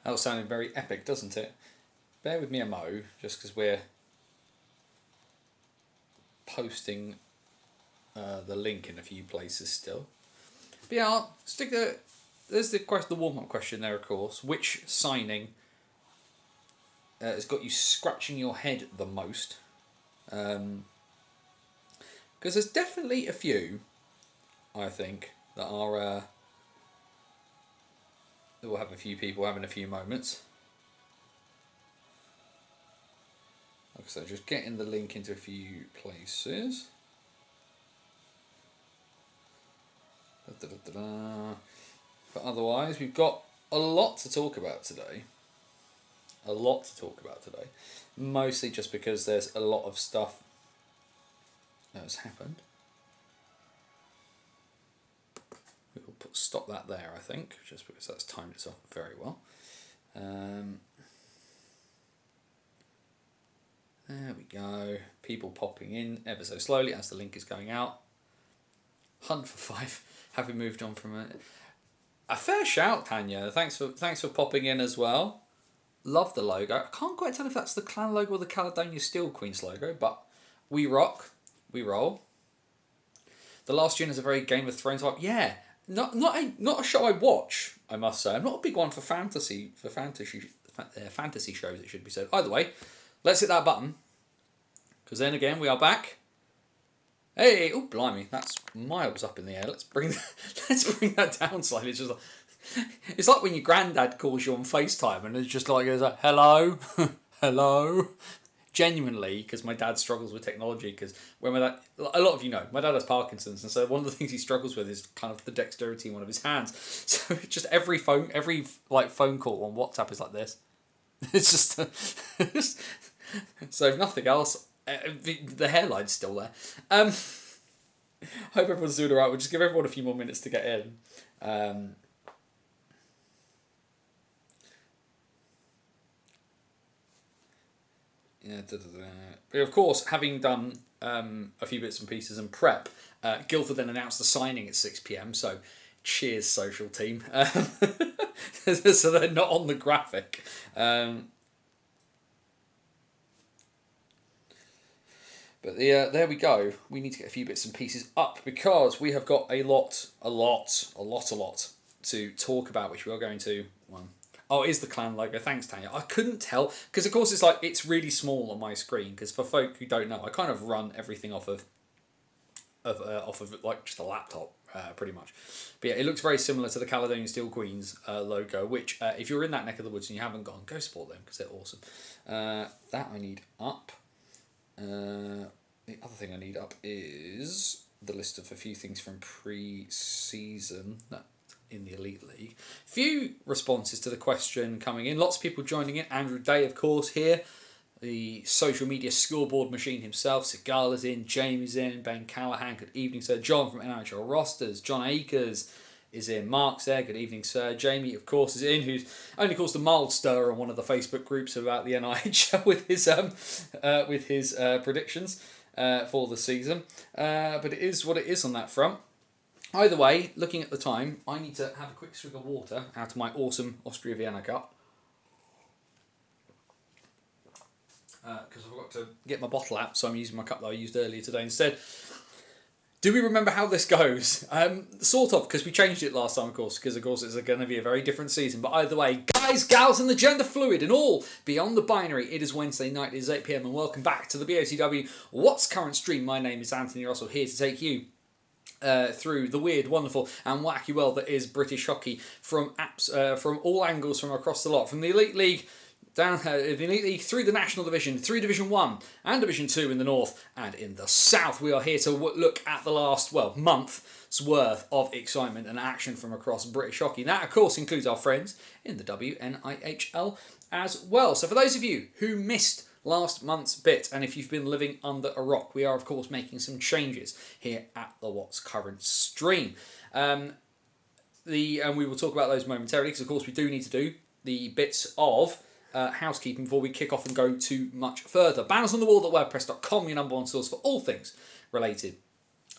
That all sounded very epic, doesn't it? Bear with me a mo, just because we're posting the link in a few places still. But yeah, I'll stick the. There's the warm-up question there, of course. Which signing has got you scratching your head the most? Because there's definitely a few, I think, that are that will have a few people having a few moments. Like I said, just getting the link into a few places. But otherwise, we've got a lot to talk about today. Mostly just because there's a lot of stuff that has happened. We will stop that there, I think, just because that's timed itself very well. There we go. People popping in ever so slowly as the link is going out. Hunt for 5. Having moved on from it. A fair shout, Tanya. Thanks for popping in as well. Love the logo. I can't quite tell if that's the clan logo or the Caledonia Steel Queens logo, but we rock, we roll. The Last Gen is a very Game of Thrones type. Yeah, not a show I watch, I must say. I'm not a big one for fantasy shows, it should be said. Either way, let's hit that button, because then again we are back. Hey, oh blimey, that's miles up in the air. Let's bring that down slightly. It's like when your granddad calls you on FaceTime and it's just like, hello, hello. Genuinely, because my dad struggles with technology, because when my dad, a lot of you know, my dad has Parkinson's, and so one of the things he struggles with is kind of the dexterity in one of his hands. So just every phone call on WhatsApp is like this. It's just so if nothing else, the hairline's still there. Hope everyone's doing alright. We'll just give everyone a few more minutes to get in. Yeah, But of course, having done a few bits and pieces and prep, Guildford then announced the signing at 6 p.m. So, cheers, social team. So they're not on the graphic. But there we go. We need to get a few bits and pieces up because we have got a lot to talk about, which we are going to. Oh, it is the clan logo. Thanks, Tanya. I couldn't tell because, of course, it's really small on my screen. Because for folk who don't know, I kind of run everything off of like just a laptop, pretty much. But yeah, it looks very similar to the Caledonia Steel Queens logo. Which, if you're in that neck of the woods and you haven't gone, go support them because they're awesome. That I need up. The other thing I need up is the list of a few things from pre-season in the Elite League. Few responses to the question coming in. Lots of people joining in. Andrew Day, of course, here. The social media scoreboard machine himself. Sigala's in. Jamie's in. Ben Callahan. Good evening, sir. John from NHL Rosters. John Akers is in. Mark's there. Good evening, sir. Jamie, of course, is in, who's only caused a mild stir on one of the Facebook groups about the NIHL with his predictions for the season. But it is what it is on that front. Either way, looking at the time, I need to have a quick swig of water out of my awesome Austria Vienna cup. Because I forgot to get my bottle out, so I'm using my cup that I used earlier today instead. Do we remember how this goes? Sort of, because we changed it last time, of course, because, of course, it's going to be a very different season. But either way, guys, gals, and the gender fluid and all beyond the binary, it is Wednesday night, it is 8 p.m, and welcome back to the BOTW What's Current Stream. My name is Anthony Russell, here to take you through the weird, wonderful, and wacky world that is British hockey from all angles from across the lot, from the Elite League down the Elite League through the National Division, through Division 1 and Division 2 in the north and in the south. We are here to look at the last, month's worth of excitement and action from across British hockey. And that, of course, includes our friends in the WNIHL as well. So for those of you who missed last month's bit, and if you've been living under a rock, we are, of course, making some changes here at the What's Current stream. And we will talk about those momentarily, because, of course, we do need to do the bits of housekeeping before we kick off and go too much further. Banners on the wall at wordpress.com, your number one source for all things related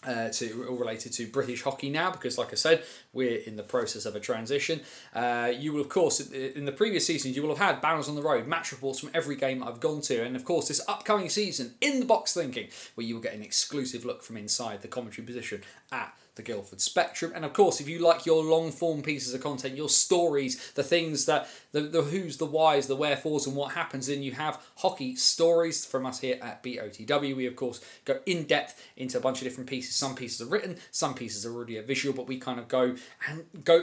all related to British hockey now, because like I said, we're in the process of a transition. You will, of course, in the previous seasons, you will have had banners on the road, match reports from every game I've gone to, and of course this upcoming season, In the Box Thinking, where you will get an exclusive look from inside the commentary position at the Guildford Spectrum. And of course, if you like your long form pieces of content, your stories, the things that the who's, the whys, the wherefores, and what happens, then you have hockey stories from us here at BOTW. We of course go in depth into a bunch of different pieces. Some pieces are written, some pieces are already a visual, but we kind of go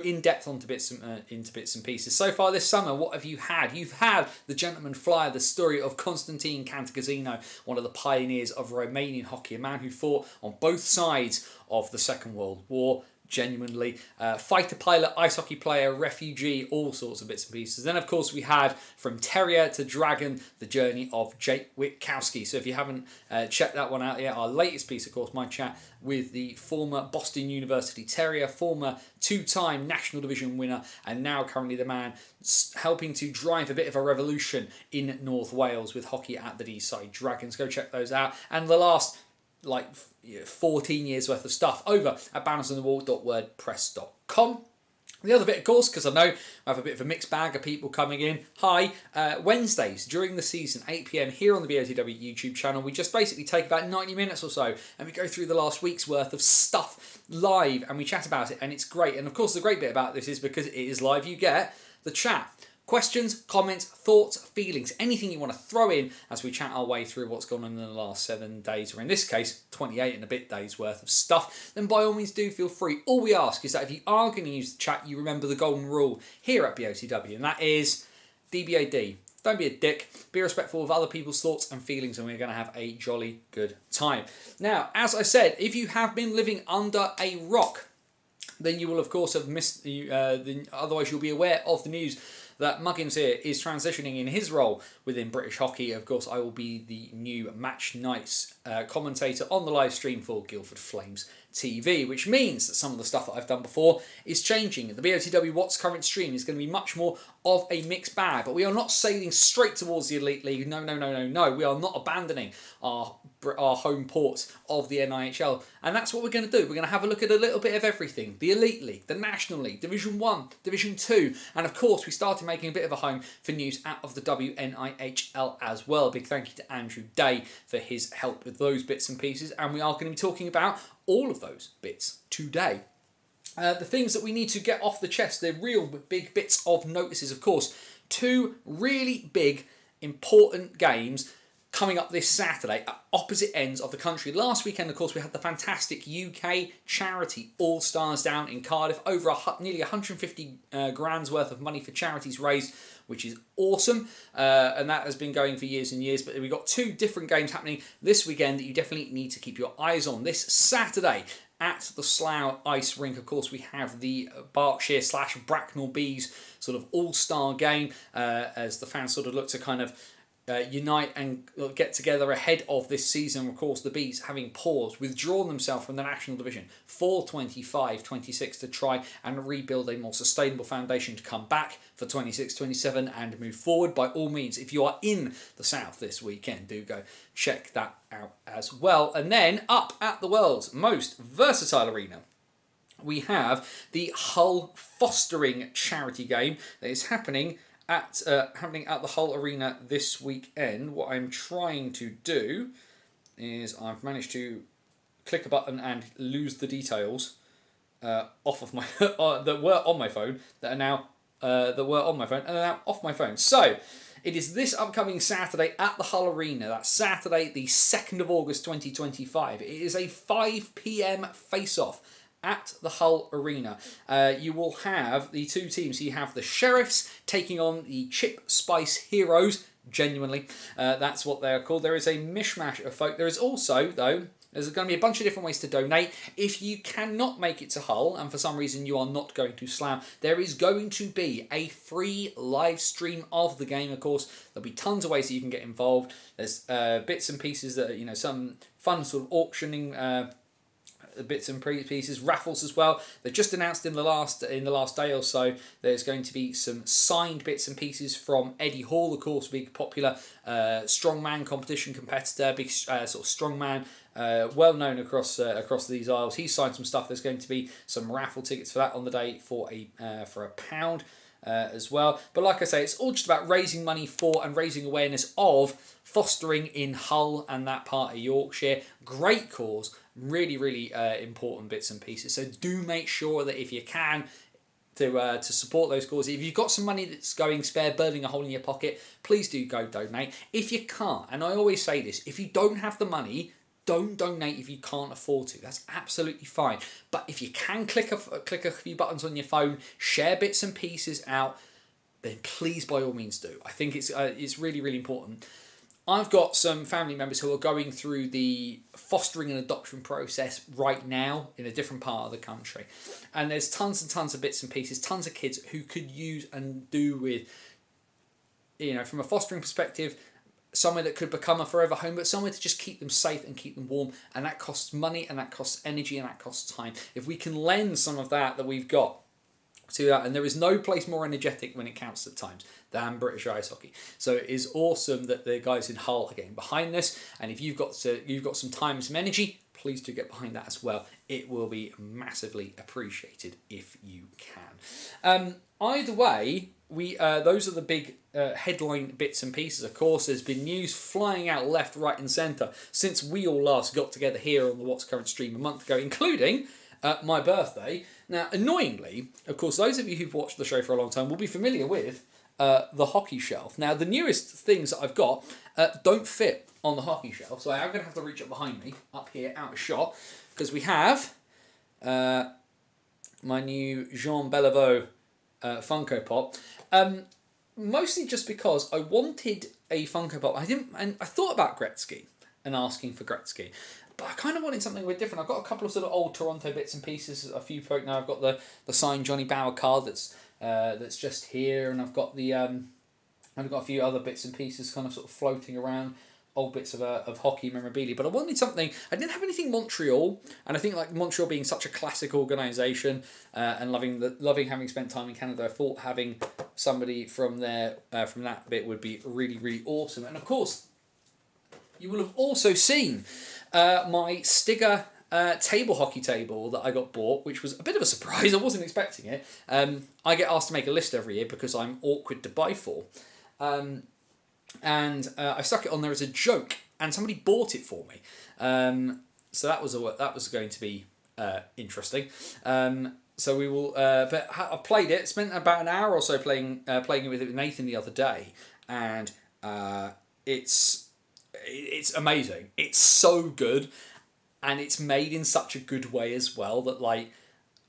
in depth onto bits and pieces. So far this summer, what have you had? You've had The Gentleman Flyer, the story of Constantine Cantacuzino, one of the pioneers of Romanian hockey, a man who fought on both sides of the Second World War, genuinely. Fighter pilot, ice hockey player, refugee, all sorts of bits and pieces. Then, of course, we had From Terrier to Dragon, the journey of Jake Witkowski. So if you haven't checked that one out yet, our latest piece, of course, my chat with the former Boston University Terrier, former two-time National Division winner, and now currently the man helping to drive a bit of a revolution in North Wales with hockey at the Deeside Dragons. Go check those out. And the last 14 years worth of stuff over at bannersonthewall.wordpress.com. The other bit, of course, because I know I have a bit of a mixed bag of people coming in. Hi, Wednesdays during the season, 8 PM here on the BOTW YouTube channel. We just basically take about 90 minutes or so and we go through the last week's worth of stuff live and we chat about it, and it's great. And of course, the great bit about this is because it is live, you get the chat. Questions, comments, thoughts, feelings, anything you want to throw in as we chat our way through what's gone on in the last 7 days, or in this case, 28 and a bit days worth of stuff, then by all means do feel free. All we ask is that if you are going to use the chat, you remember the golden rule here at BOTW, and that is DBAD. Don't be a dick, be respectful of other people's thoughts and feelings, and we're going to have a jolly good time. Now, as I said, if you have been living under a rock, then you will of course have missed, otherwise you'll be aware of the news that Muggins here is transitioning in his role within British hockey. Of course, I will be the new match nights commentator on the live stream for Guildford Flames TV, which means that some of the stuff that I've done before is changing. The BOTW What's Current stream is going to be much more of a mixed bag, but we are not sailing straight towards the Elite League. No, no, no, no, no. We are not abandoning our home port of the NIHL, and that's what we're going to do. We're going to have a look at a little bit of everything: the Elite League, the National League, Division 1, Division 2, and of course we started making a bit of a home for news out of the WNIHL as well. Big thank you to Andrew Day for his help with those bits and pieces, and we are going to be talking about all of those bits today. The things that we need to get off the chest, the real big bits of notices, of course, 2 really big important games coming up this Saturday at opposite ends of the country. Last weekend, of course, we had the fantastic UK charity All-Stars down in Cardiff. Over nearly 150 grand's worth of money for charities raised, which is awesome. And that has been going for years and years. But we've got 2 different games happening this weekend that you definitely need to keep your eyes on. This Saturday at the Slough Ice Rink, of course, we have the Berkshire/Bracknell Bees sort of all-star game as the fans sort of look to kind of unite and get together ahead of this season. Of course, the Bees having paused, withdrawn themselves from the National Division for 25-26 to try and rebuild a more sustainable foundation to come back for 26-27 and move forward. By all means, if you are in the South this weekend, do go check that out as well. And then up at the world's most versatile arena, we have the Hull Fostering charity game that is happening at the Hull Arena this weekend. What I'm trying to do is I've managed to click a button and lose the details off of my that were on my phone and are now off my phone. So it is this upcoming Saturday at the Hull Arena. That's Saturday, the 2nd of August 2025. It is a 5 PM face-off at the Hull Arena. You will have the 2 teams. You have the Sheriffs taking on the Chip Spice Heroes. Genuinely, that's what they are called. There is a mishmash of folk. There is also, though, there's going to be a bunch of different ways to donate. If you cannot make it to Hull, and for some reason you are not going to Slough, there is going to be a free live stream of the game. Of course, there'll be tons of ways that you can get involved. There's bits and pieces that, you know, some fun sort of auctioning bits and pieces, raffles as well. They just announced in the last day or so there's going to be some signed bits and pieces from Eddie Hall, of course, big popular strongman competition competitor, big sort of strongman well known across these aisles. He's signed some stuff. There's going to be some raffle tickets for that on the day for a pound. As well. But like I say, it's all just about raising money for and raising awareness of fostering in Hull and that part of Yorkshire. Great cause, really, really important bits and pieces. So do make sure that if you can, to support those causes. If you've got some money that's going spare, burning a hole in your pocket, please do go donate. If you can't, and I always say this, if you don't have the money, don't donate if you can't afford to. That's absolutely fine. But if you can click a few buttons on your phone, share bits and pieces out, then please by all means do. I think it's really, really important. I've got some family members who are going through the fostering and adoption process right now in a different part of the country. And there's tons and tons of bits and pieces, tons of kids who could use and do with, from a fostering perspective, somewhere that could become a forever home, but somewhere to just keep them safe and keep them warm. And that costs money, and that costs energy, and that costs time. If we can lend some of that we've got to that, and there is no place more energetic when it counts at times than British ice hockey. So it is awesome that the guys in Hull are getting behind this. And if you've got some time and some energy, please do get behind that as well. It will be massively appreciated if you can. Either way, those are the big headline bits and pieces. Of course, there's been news flying out left, right and centre since we all last got together here on the What's Current stream a month ago, including my birthday. Now, annoyingly, of course, those of you who've watched the show for a long time will be familiar with the hockey shelf. Now, the newest things that I've got don't fit on the hockey shelf, so I am going to have to reach up behind me, up here, out of shot, because we have my new Jean Beliveau Funko Pop. Mostly just because I wanted a Funko Pop. I thought about Gretzky and asking for Gretzky, but I kind of wanted something a bit different. I've got a couple of sort of old Toronto bits and pieces. A few folk now. I've got the signed Johnny Bower card that's just here, and I've got a few other bits and pieces kind of sort of floating around. Old bits of hockey memorabilia, but I wanted something. I didn't have anything Montreal, and I think like Montreal being such a classic organisation, and loving having spent time in Canada, I thought having somebody from there from that bit would be really, really awesome. And of course, you will have also seen my Stigger table hockey table that I got bought, which was a bit of a surprise. I wasn't expecting it. I get asked to make a list every year because I'm awkward to buy for. And I stuck it on there as a joke, and somebody bought it for me. So that was going to be interesting. So we will. But I played it. Spent about an hour or so playing it with Nathan the other day, and it's amazing. It's so good, and it's made in such a good way as well that like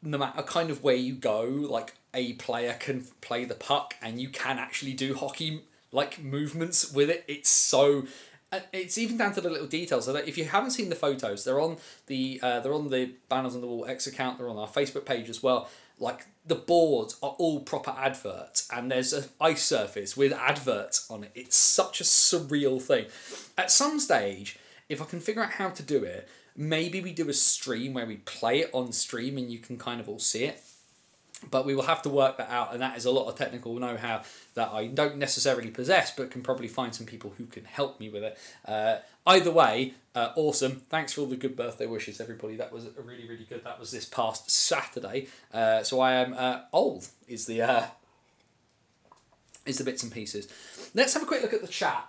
no matter kind of where you go, like a player can play the puck, and you can actually do hockey like movements with it. It's even down to the little details. So that if you haven't seen the photos, they're on the Banners on the Wall X account. They're on our Facebook page as well. Like the boards are all proper adverts, and there's an ice surface with adverts on it. It's such a surreal thing. At some stage, if I can figure out how to do it, maybe we do a stream where we play it on stream and you can kind of all see it. But we will have to work that out, and that is a lot of technical know-how that I don't necessarily possess, but can probably find some people who can help me with it. Either way, awesome. Thanks for all the good birthday wishes, everybody. That was really, really good. That was this past Saturday. So I am old, is the bits and pieces. Let's have a quick look at the chat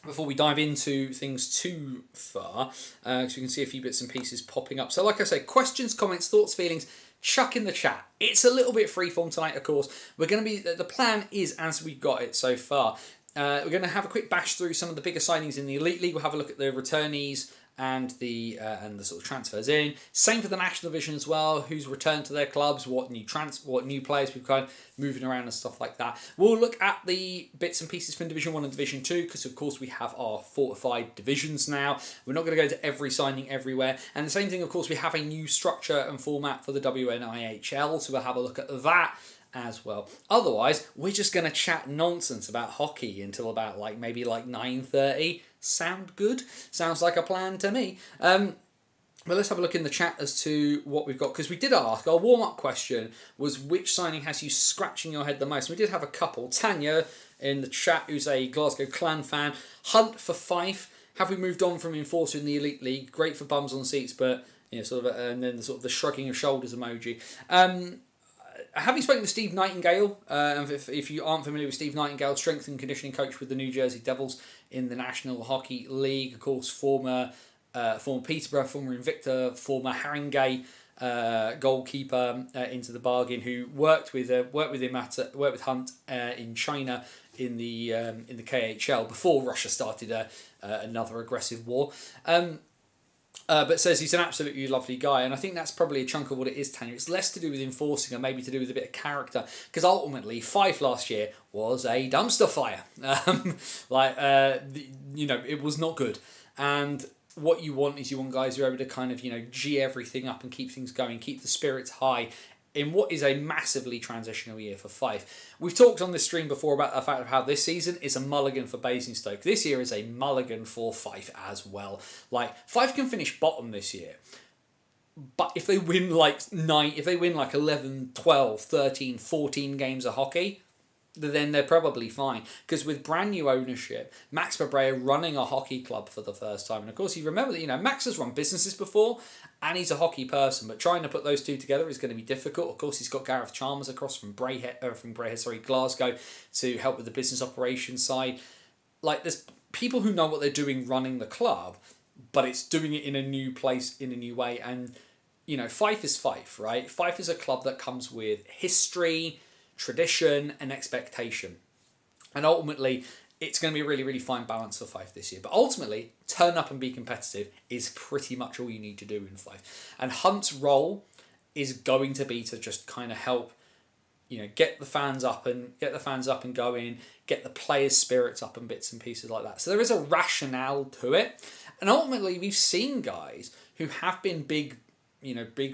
before we dive into things too far, so you can see a few bits and pieces popping up. So like I say, questions, comments, thoughts, feelings, chuck in the chat. It's a little bit freeform tonight, of course. We're going to be, the plan is as we've got it so far. We're going to have a quick bash through some of the bigger signings in the Elite League. We'll have a look at the returnees and the sort of transfers in. Same for the National Division as well. Who's returned to their clubs? What new players we've got moving around and stuff like that. We'll look at the bits and pieces from Division 1 and Division 2 because of course we have our fortified divisions now. We're not going to go to every signing everywhere. And the same thing, of course, we have a new structure and format for the WNIHL, so we'll have a look at that as well. Otherwise, we're just going to chat nonsense about hockey until about maybe 9:30. Sound good? Sounds like a plan to me. But let's have a look in the chat as to what we've got, because we did ask, our warm-up question was which signing has you scratching your head the most? We did have a couple. Tanya in the chat, who's a Glasgow Clan fan. Hunt for Fife have we moved on from Enforcer in the Elite League? Great for bums on seats, but sort of, and then the sort of the shrugging of shoulders emoji. Have you spoken to Steve Nightingale? If you aren't familiar with Steve Nightingale, strength and conditioning coach with the New Jersey Devils in the National Hockey League, of course, former Peterborough, former Invicta, former Haringey goalkeeper into the bargain, who worked with Hunt in China in the KHL before Russia started another aggressive war. But says he's an absolutely lovely guy, and I think that's probably a chunk of what it is, Tanya. It's less to do with enforcing and maybe to do with a bit of character, because ultimately Fife last year was a dumpster fire. It was not good, and what you want is guys who are able to kind of G everything up and keep things going, keep the spirits high in what is a massively transitional year for Fife. We've talked on this stream before about the fact of how this season is a mulligan for Basingstoke. This year is a mulligan for Fife as well. Like, Fife can finish bottom this year, but if they win like 11, 12, 13, 14 games of hockey, then they're probably fine. Because with brand new ownership, Max Babrea running a hockey club for the first time, and of course you remember that Max has run businesses before, and he's a hockey person, but trying to put those two together is going to be difficult. Of course, he's got Gareth Chalmers across from Glasgow to help with the business operations side. Like, there's people who know what they're doing running the club, but it's doing it in a new place, in a new way. And Fife is Fife, right? Fife is a club that comes with history, tradition and expectation, and ultimately it's going to be a really, really fine balance for Fife this year. But ultimately, turn up and be competitive is pretty much all you need to do in Fife, and Hunt's role is going to be to just kind of help get the fans up and going, get the players' spirits up and bits and pieces like that. So there is a rationale to it, and ultimately we've seen guys who have been big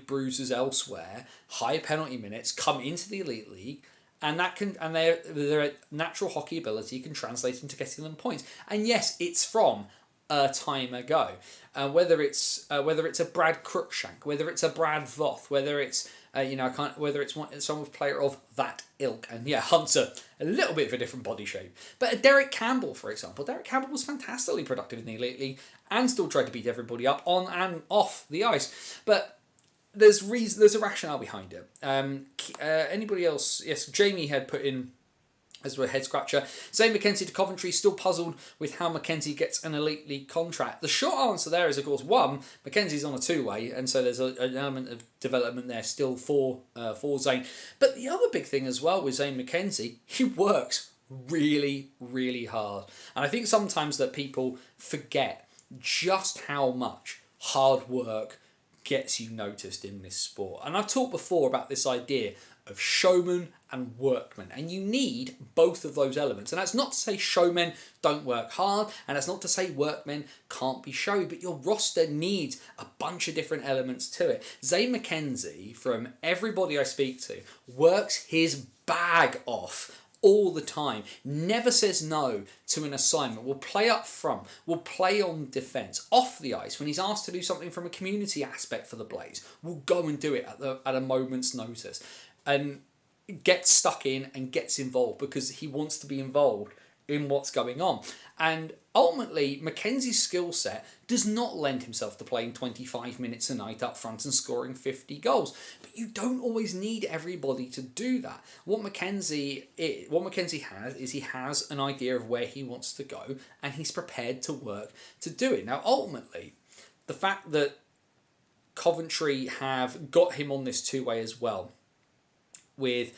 bruises elsewhere, high penalty minutes, come into the Elite League, and their natural hockey ability can translate into getting them points. And yes, it's from a time ago. Whether it's a Brad Cruikshank, whether it's a Brad Voth, whether it's someone player of that ilk. And yeah, Hunt's a little bit of a different body shape. But Derek Campbell, for example, was fantastically productive in the Elite League and still tried to beat everybody up on and off the ice. But there's a rationale behind it. Anybody else? Yes, Jamie had put in as a head scratcher. Zane McKenzie to Coventry, still puzzled with how McKenzie gets an Elite League contract. The short answer there is, of course, one, McKenzie's on a two-way, and so there's an element of development there still for Zane. But the other big thing as well with Zane McKenzie, he works really, really hard. And I think sometimes that people forget just how much hard work gets you noticed in this sport. And I've talked before about this idea of showman and workman, and you need both of those elements. And that's not to say showmen don't work hard, and that's not to say workmen can't be showy, but your roster needs a bunch of different elements to it. Zane McKenzie, from everybody I speak to, works his bag off all the time, never says no to an assignment, will play up front, will play on defence, off the ice. When he's asked to do something from a community aspect for the Blaze, will go and do it at a moment's notice, and gets stuck in and gets involved because he wants to be involved in what's going on. And ultimately, Mackenzie's skill set does not lend himself to playing 25 minutes a night up front and scoring 50 goals. But you don't always need everybody to do that. What Mackenzie has is he has an idea of where he wants to go, and he's prepared to work to do it. Now, ultimately, the fact that Coventry have got him on this two-way as well with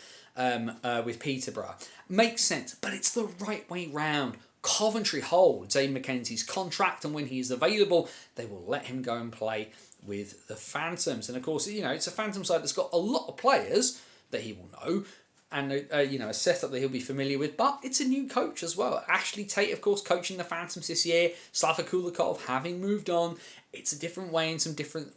Peterborough makes sense, but it's the right way round. Coventry hold Zane McKenzie's contract, and when he's available, they will let him go and play with the Phantoms. And of course, it's a Phantom side that's got a lot of players that he will know, and a setup that he'll be familiar with. But it's a new coach as well. Ashley Tate, of course, coaching the Phantoms this year. Slava Kulikov having moved on. It's a different way and some different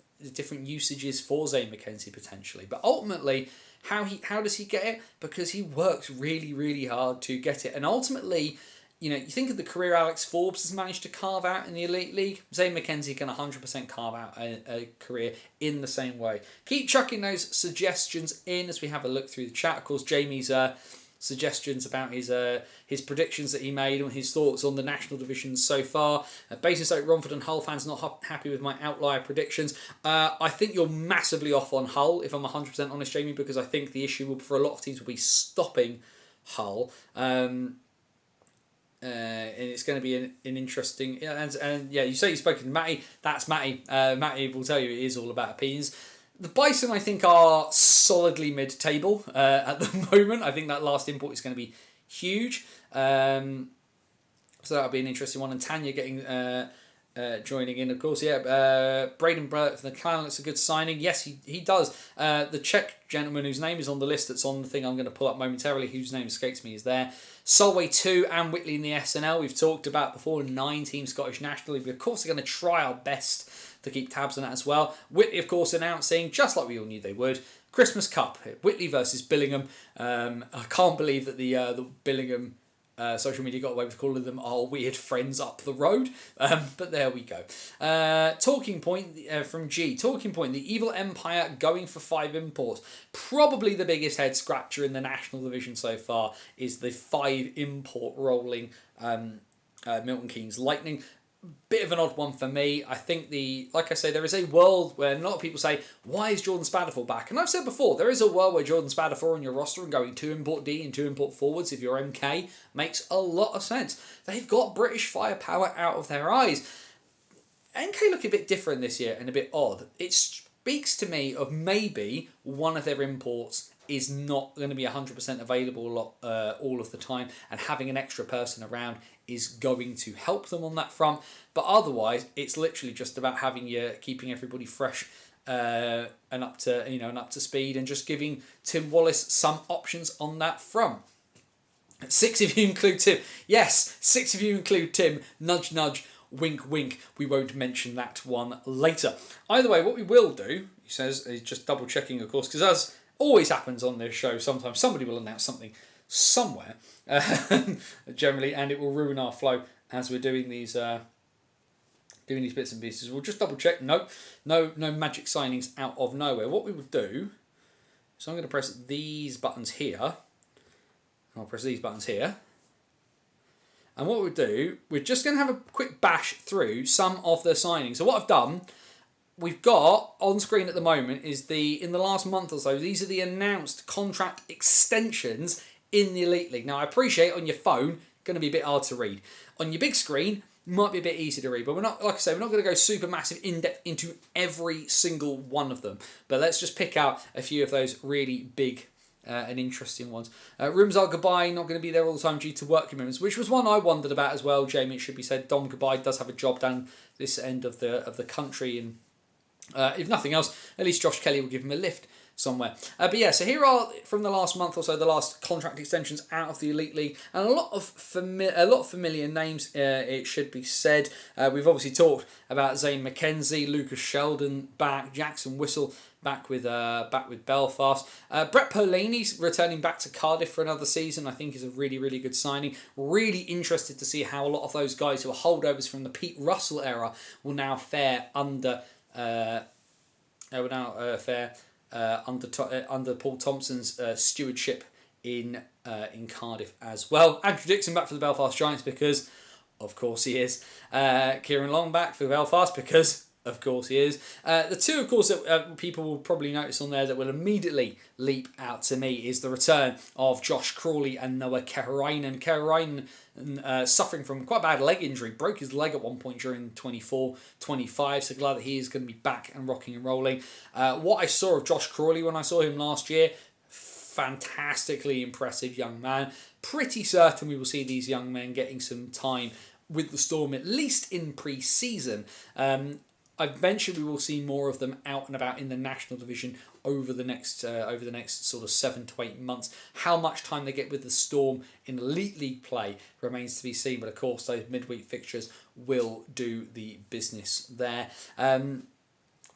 usages for Zane McKenzie potentially. But ultimately, how does he get it? Because he works really, really hard to get it. And ultimately, you think of the career Alex Forbes has managed to carve out in the Elite League. Zane McKenzie can 100% carve out a career in the same way. Keep chucking those suggestions in as we have a look through the chat. Of course, Jamie's suggestions about his predictions that he made and his thoughts on the national divisions so far. Basingstoke, Romford and Hull fans not happy with my outlier predictions. I think you're massively off on Hull, if I'm 100% honest, Jamie, because I think the issue for a lot of teams will be stopping Hull. And it's going to be an interesting... And yeah, you say you've spoken to Matty. That's Matty. Matty will tell you it is all about opinions. The Bison, I think, are solidly mid-table at the moment. I think that last import is going to be huge. So that'll be an interesting one. And Tanya getting joining in, of course. Yeah, Braden Burt from the Clan looks a good signing. Yes, he does. The Czech gentleman whose name is on the list that's on the thing I'm going to pull up momentarily, whose name escapes me, is there. Solway 2 and Whitley in the SNL, we've talked about before, 9-team Scottish National League. Of course, they're going to try our best to keep tabs on that as well. Whitley, of course, announcing, just like we all knew they would, Christmas Cup, Whitley versus Billingham. I can't believe that the Billingham social media got away with calling them our weird friends up the road. But there we go. Talking point from G. Talking point, the Evil Empire going for 5 imports. Probably the biggest head scratcher in the National Division so far is the 5 import rolling Milton Keynes Lightning. Bit of an odd one for me. I think like I say, there is a world where a lot of people say, why is Jordan Spadafor back? And I've said before, there is a world where Jordan Spadafor on your roster and going 2 import D and 2 import forwards if you're MK makes a lot of sense. They've got British firepower out of their eyes. MK look a bit different this year and a bit odd. It speaks to me of maybe one of their imports is not going to be 100% available all of the time, and having an extra person around is going to help them on that front. But otherwise, it's literally just about keeping everybody fresh and up to speed, and just giving Tim Wallace some options on that front. 6 of you include Tim. Yes, 6 of you include Tim. Nudge, nudge. Wink, wink. We won't mention that one later. Either way, what we will do, he says, is just double checking, of course, because as always happens on this show, sometimes somebody will announce something somewhere, generally, and it will ruin our flow as we're doing these bits and pieces. We'll just double check. No magic signings out of nowhere. What we will do, so I'm going to press these buttons here. I'll press these buttons here. And what we'll do, we're just going to have a quick bash through some of the signings. So what I've done, we've got on screen at the moment is in the last month or so, these are the announced contract extensions in the Elite League. Now, I appreciate on your phone, going to be a bit hard to read. On your big screen, might be a bit easy to read, but we're not, like I say, we're not going to go super massive in-depth into every single one of them. But let's just pick out a few of those really big and interesting ones. Rumzal Gabai not going to be there all the time due to work commitments, which was one I wondered about as well, Jamie. It should be said, Dom Gabai does have a job down this end of the country, and if nothing else, at least Josh Kelly will give him a lift somewhere. But yeah, so here are, from the last month or so, the last contract extensions out of the Elite League, and a lot of familiar names, it should be said. We've obviously talked about Zane McKenzie, Lucas Sheldon back, Jackson Whistle back with Belfast. Brett Perlaney's returning back to Cardiff for another season, I think is a really, really good signing. Really interested to see how a lot of those guys who are holdovers from the Pete Russell era will now fare under under Paul Thompson's stewardship in Cardiff as well. Andrew Dixon back for the Belfast Giants because, of course, he is. Kieran Long back for Belfast because, of course, he is. The two, of course, that people will probably notice on there that will immediately leap out to me is the return of Josh Crawley and Noah Kehrainen. Kehrainen suffering from quite a bad leg injury, broke his leg at one point during 24-25, so glad that he is going to be back and rocking and rolling. What I saw of Josh Crawley when I saw him last year, fantastically impressive young man. Pretty certain we will see these young men getting some time with the Storm, at least in pre-season. I've mentioned we will see more of them out and about in the National Division over the next sort of 7 to 8 months. How much time they get with the Storm in Elite League play remains to be seen, but of course those midweek fixtures will do the business there. Brian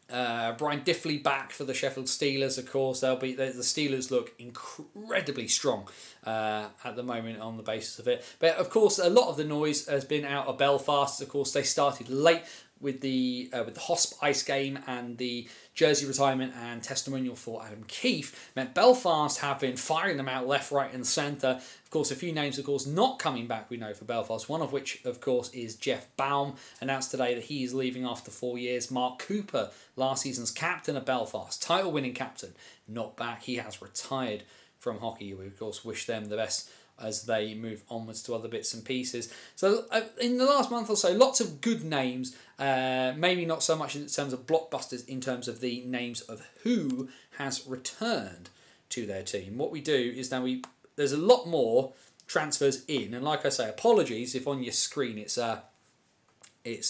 Diffley back for the Sheffield Steelers, of course. The Steelers look incredibly strong at the moment on the basis of it. But of course, a lot of the noise has been out of Belfast. Of course, they started late with the Hosp Ice game and the jersey retirement and testimonial for Adam Keefe meant Belfast have been firing them out left, right and centre. Of course, a few names, of course, not coming back, we know, for Belfast. One of which, of course, is Jeff Baum, announced today that he is leaving after 4 years. Mark Cooper, last season's captain of Belfast, title-winning captain, not back. He has retired from hockey. We, of course, wish them the best as they move onwards to other bits and pieces. So in the last month or so, lots of good names, maybe not so much in terms of blockbusters, in terms of the names of who has returned to their team. What we do is now there's a lot more transfers in, and like I say, apologies if on your screen it's a bit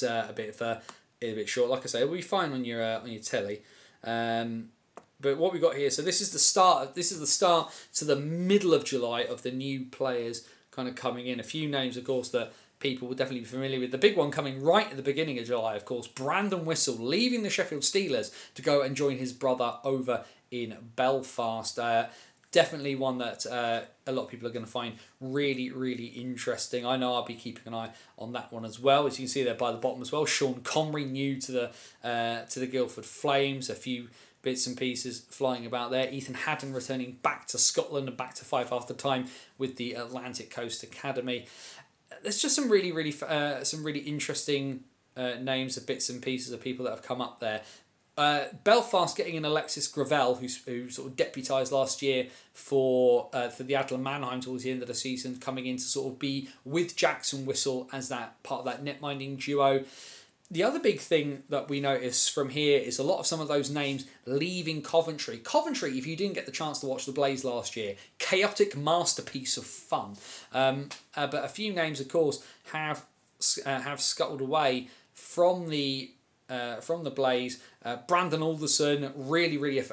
short. Like I say, it'll be fine on your telly. But what we got here, so this is the start to the middle of July of the new players kind of coming in. A few names, of course, that people will definitely be familiar with. The big one coming right at the beginning of July, of course, Brandon Whistle leaving the Sheffield Steelers to go and join his brother over in Belfast. Definitely one that a lot of people are going to find really, really interesting. I know I'll be keeping an eye on that one as well. As you can see there by the bottom as well, Sean Comrie new to the Guildford Flames. A few bits and pieces flying about there. Ethan Haddon returning back to Scotland and back to Fife after time with the Atlantic Coast Academy. There's just some really interesting names of bits and pieces of people that have come up there. Belfast getting in Alexis Gravel, who sort of deputised last year for the Adler Mannheim towards the end of the season, coming in to sort of be with Jackson Whistle as that part of that net-minding duo. The other big thing that we notice from here is a lot of some of those names leaving Coventry. Coventry, if you didn't get the chance to watch the Blaze last year, chaotic masterpiece of fun. But a few names, of course, have scuttled away from the Blaze. Brandon Alderson, really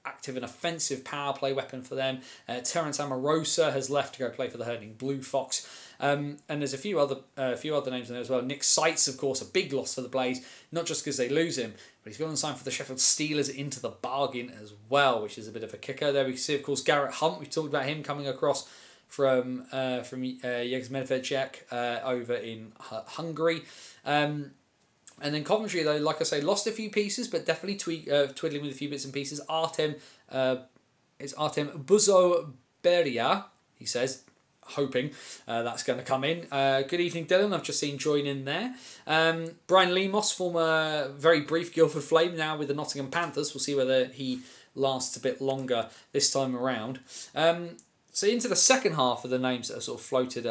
active and offensive power play weapon for them. Terence Amorosa has left to go play for the Herding Blue Fox. And there's a few other names in there as well. Nick Seitz, of course, a big loss for the Blaze, not just because they lose him, but he's gone and signed for the Sheffield Steelers into the bargain as well, which is a bit of a kicker. There we can see, of course, Garrett Hunt. We talked about him coming across from Jegs Medvedchuk over in Hungary. And then Coventry, though, like I say, lost a few pieces, but definitely twiddling with a few bits and pieces. Artem Buzoberia, he says, hoping that's going to come in. Good evening, Dylan. I've just seen join in there. Brian Lemos, former very brief Guildford Flame, now with the Nottingham Panthers. We'll see whether he lasts a bit longer this time around. So into the second half of the names that are sort of floated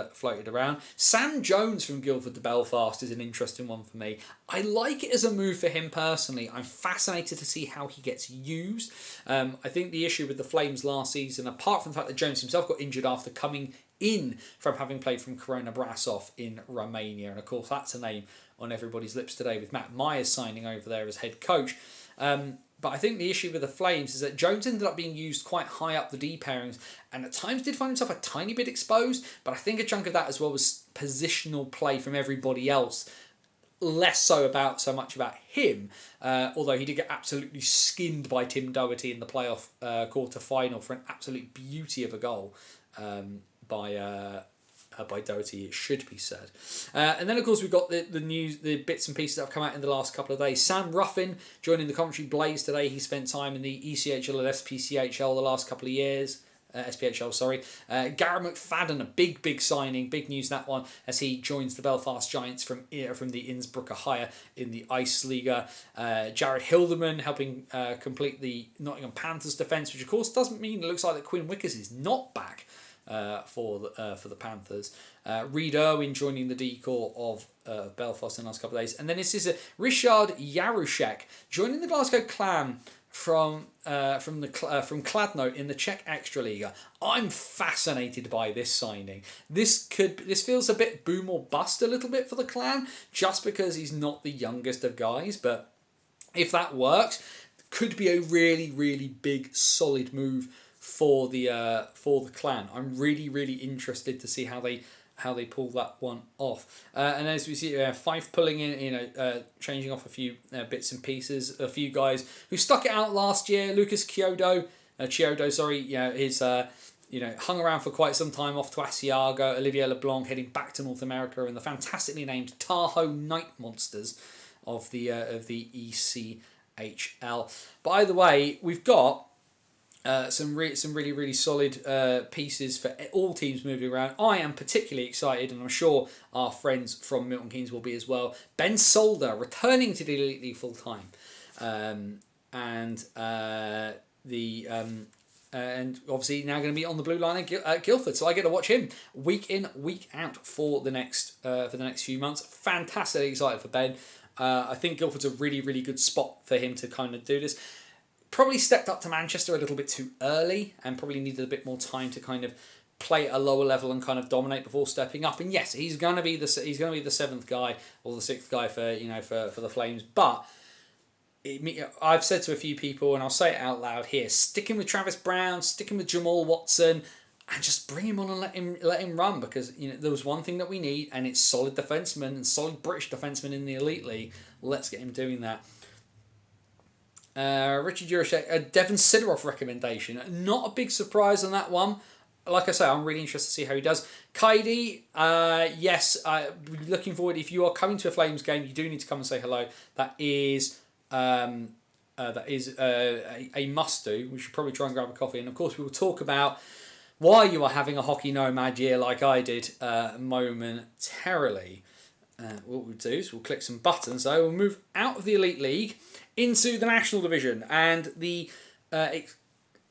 around. Sam Jones from Guildford to Belfast is an interesting one for me. I like it as a move for him personally. I'm fascinated to see how he gets used. I think the issue with the Flames last season, apart from the fact that Jones himself got injured after coming in from having played from Corona Brasov in Romania, and of course that's a name on everybody's lips today with Matt Myers signing over there as head coach. But I think the issue with the Flames is that Jones ended up being used quite high up the D pairings and at times did find himself a tiny bit exposed, but I think a chunk of that as well was positional play from everybody else, less so much about him, although he did get absolutely skinned by Tim Doherty in the playoff quarter-final for an absolute beauty of a goal by Doherty, it should be said. And then, of course, we've got the news, the bits and pieces that have come out in the last couple of days. Sam Ruffin joining the Coventry Blaze today. He spent time in the ECHL and SPCHL the last couple of years. SPHL, sorry. Gareth McFadden, a big signing, big news that one, as he joins the Belfast Giants from the Innsbrucker Higher in the Ice Liga. Jared Hilderman helping complete the Nottingham Panthers defence, which of course doesn't mean it looks like that Quinn Wickers is not back for the Panthers. Reid Irwin joining the D-Corps of Belfast in the last couple of days. And then this is Ryszard Jaruszek joining the Glasgow Clan from Kladno in the Czech Extraliga. I'm fascinated by this signing. This feels a bit boom or bust a little bit for the Clan, just because he's not the youngest of guys, but if that works, could be a really big solid move for the Clan. I'm really interested to see how they pull that one off. And as we see, Fife pulling in, changing off a few bits and pieces, a few guys who stuck it out last year. Lucas Chiodo, his hung around for quite some time off to Asiago. Olivier Leblanc heading back to North America, and the fantastically named Tahoe Night Monsters of the ECHL. WHL. But either way, we've got some really solid pieces for all teams moving around. I am particularly excited, and I'm sure our friends from Milton Keynes will be as well. Ben Solder returning to the Elite League full time, and obviously now going to be on the blue line at Guildford, so I get to watch him week in, week out for the next few months. Fantastically excited for Ben. I think Guildford's a really good spot for him to kind of do this. Probably stepped up to Manchester a little bit too early, and probably needed a bit more time to kind of play at a lower level and kind of dominate before stepping up. And yes, he's going to be the seventh guy or the sixth guy for the Flames, but. I've said to a few people, and I'll say it out loud here, sticking with Travis Brown, sticking with Jamal Watson, and just bring him on and let him run, because there was one thing that we need, and it's solid defensemen and solid British defensemen in the Elite League. Let's get him doing that. Richard Jurasek, a Devon Sidoroff recommendation. Not a big surprise on that one. Like I say, I'm really interested to see how he does. Kaidi, yes, looking forward. If you are coming to a Flames game, you do need to come and say hello. That is a must-do. We should probably try and grab a coffee. And of course, we will talk about why you are having a hockey nomad year like I did momentarily. What we'll do is we'll click some buttons. So we'll move out of the Elite League into the National Division, and the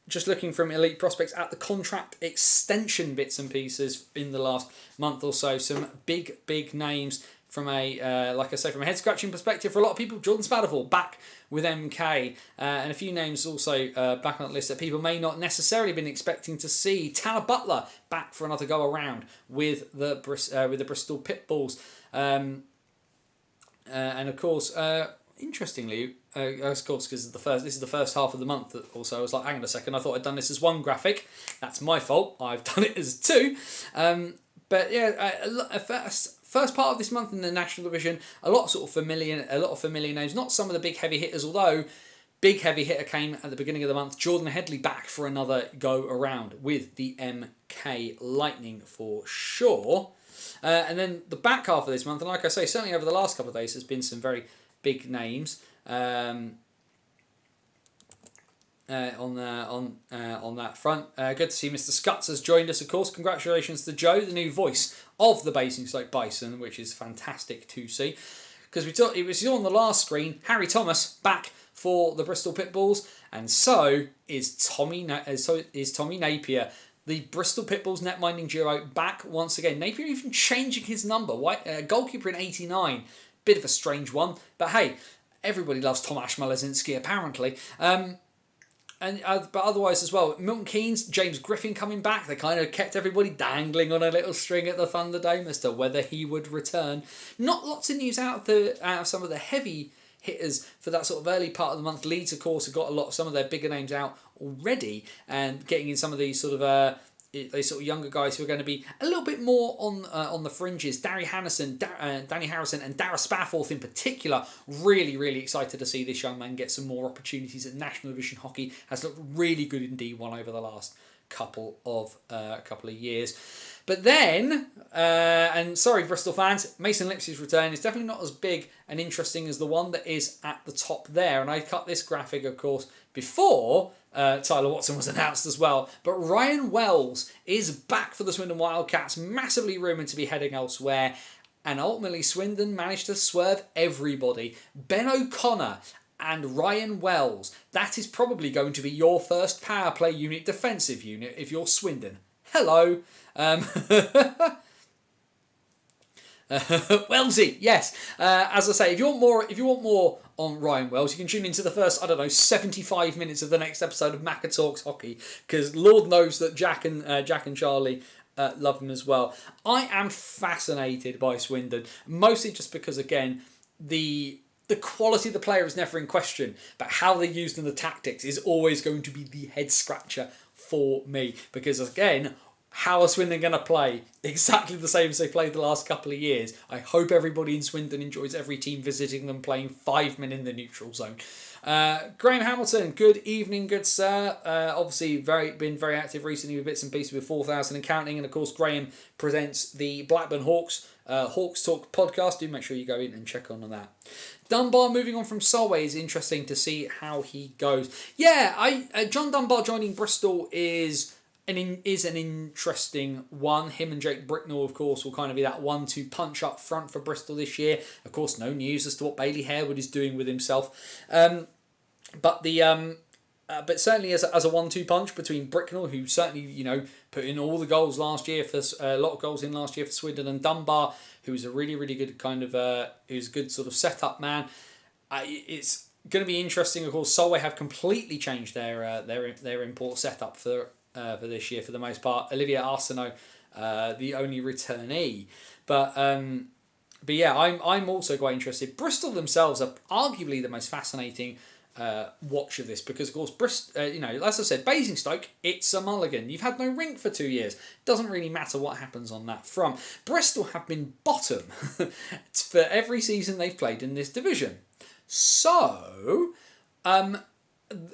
just looking from elite prospects at the contract extension bits and pieces in the last month or so. Some big names from like I say, from a head scratching perspective for a lot of people. Jordan Spatterfall back with MK, and a few names also back on that list that people may not necessarily been expecting to see. Tanner Butler back for another go around with the Bristol Pitbulls, and of course, interestingly, of course, because this is the first half of the month. Also, I was like, hang on a second, I thought I'd done this as one graphic. That's my fault. I've done it as two. But yeah, first part of this month in the National Division, a lot of familiar names. Not some of the big heavy hitters, although big heavy hitter came at the beginning of the month. Jordan Headley back for another go around with the MK Lightning for sure. And then the back half of this month, and like I say, certainly over the last couple of days, there's been some very big names on that front. Good to see Mr. Scutts has joined us, of course. Congratulations to Joe, the new voice of the Basingstoke Bison, which is fantastic to see. Because it was on the last screen, Harry Thomas back for the Bristol Pitbulls, and so is Tommy Napier. The Bristol Pitbulls netminding duo back once again. Napier even changing his number. Goalkeeper in 89. Bit of a strange one. But hey, everybody loves Tomasz Malazinski apparently. But otherwise as well, Milton Keynes, James Griffin coming back. They kind of kept everybody dangling on a little string at the Thunderdome as to whether he would return. Not lots of news out of some of the heavy hitters for that sort of early part of the month. Leeds, of course, have got some of their bigger names out already, and getting in some of these sort of younger guys who are going to be a little bit more on the fringes. Danny Harrison, and Dara Spafford in particular. Really excited to see this young man get some more opportunities at National Division hockey. Has looked really good in D1 over the last couple of years. But then, and sorry Bristol fans, Mason Lips's return is definitely not as big and interesting as the one that is at the top there. And I cut this graphic, of course, before Tyler Watson was announced as well. But Ryan Wells is back for the Swindon Wildcats, massively rumoured to be heading elsewhere. And ultimately, Swindon managed to swerve everybody. Ben O'Connor and Ryan Wells. That is probably going to be your first power play unit, defensive unit, if you're Swindon. Hello. Wellsy, yes. As I say, if you want more on Ryan Wells, you can tune into the first 75 minutes of the next episode of Macca Talks Hockey, because Lord knows that Jack and Charlie love him as well. I am fascinated by Swindon, mostly just because, again, the quality of the player is never in question, but how they're used in the tactics is always going to be the head scratcher for me, because again, How are Swindon going to play? Exactly the same as they played the last couple of years. I hope everybody in Swindon enjoys every team visiting them playing 5 men in the neutral zone. Graham Hamilton, good evening, good sir. Obviously, been very active recently with bits and pieces with 4,000 and counting. And of course, Graham presents the Blackburn Hawks Hawks Talk podcast. Do make sure you go in and check on that. Dunbar moving on from Solway is interesting to see how he goes. Yeah, John Dunbar joining Bristol is an interesting one. Him and Jake Bricknell, of course, will kind of be that 1-2 punch up front for Bristol this year. Of course, no news as to what Bailey Harewood is doing with himself. But certainly as a 1-2 punch between Bricknell, who certainly put in all the goals last year for a lot of goals in last year for Swindon, and Dunbar, who's a really good kind of who's a good sort of setup man. It's going to be interesting. Of course, Solway have completely changed their import setup for this year for the most part. Olivier Arsenault, the only returnee, but yeah, I'm also quite interested. Bristol themselves are arguably the most fascinating watch of this because, of course, Bristol, as I said, Basingstoke, it's a mulligan. You've had no rink for 2 years. Doesn't really matter what happens on that front. Bristol have been bottom for every season they've played in this division. So,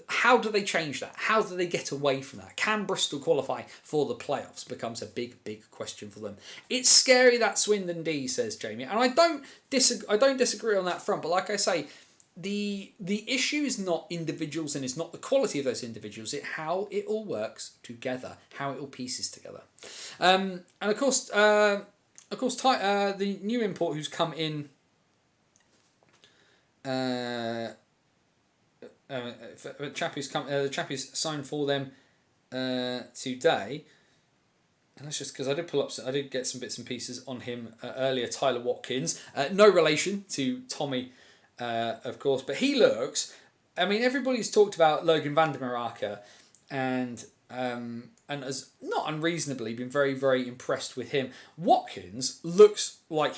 how do they change that? How do they get away from that? Can Bristol qualify for the playoffs? Becomes a big question for them. It's scary that Swindon D, says Jamie, and I don't disagree on that front. But like I say, the issue is not individuals and it's not the quality of those individuals. It's how it all works together, how it all pieces together. And of course, the new import who's come in. The chap who's signed for them today, and that's just because I did get some bits and pieces on him earlier. Tyler Watkins, no relation to Tommy, of course, but he looks. I mean, everybody's talked about Logan van der Merake, and has not unreasonably been very impressed with him. Watkins looks like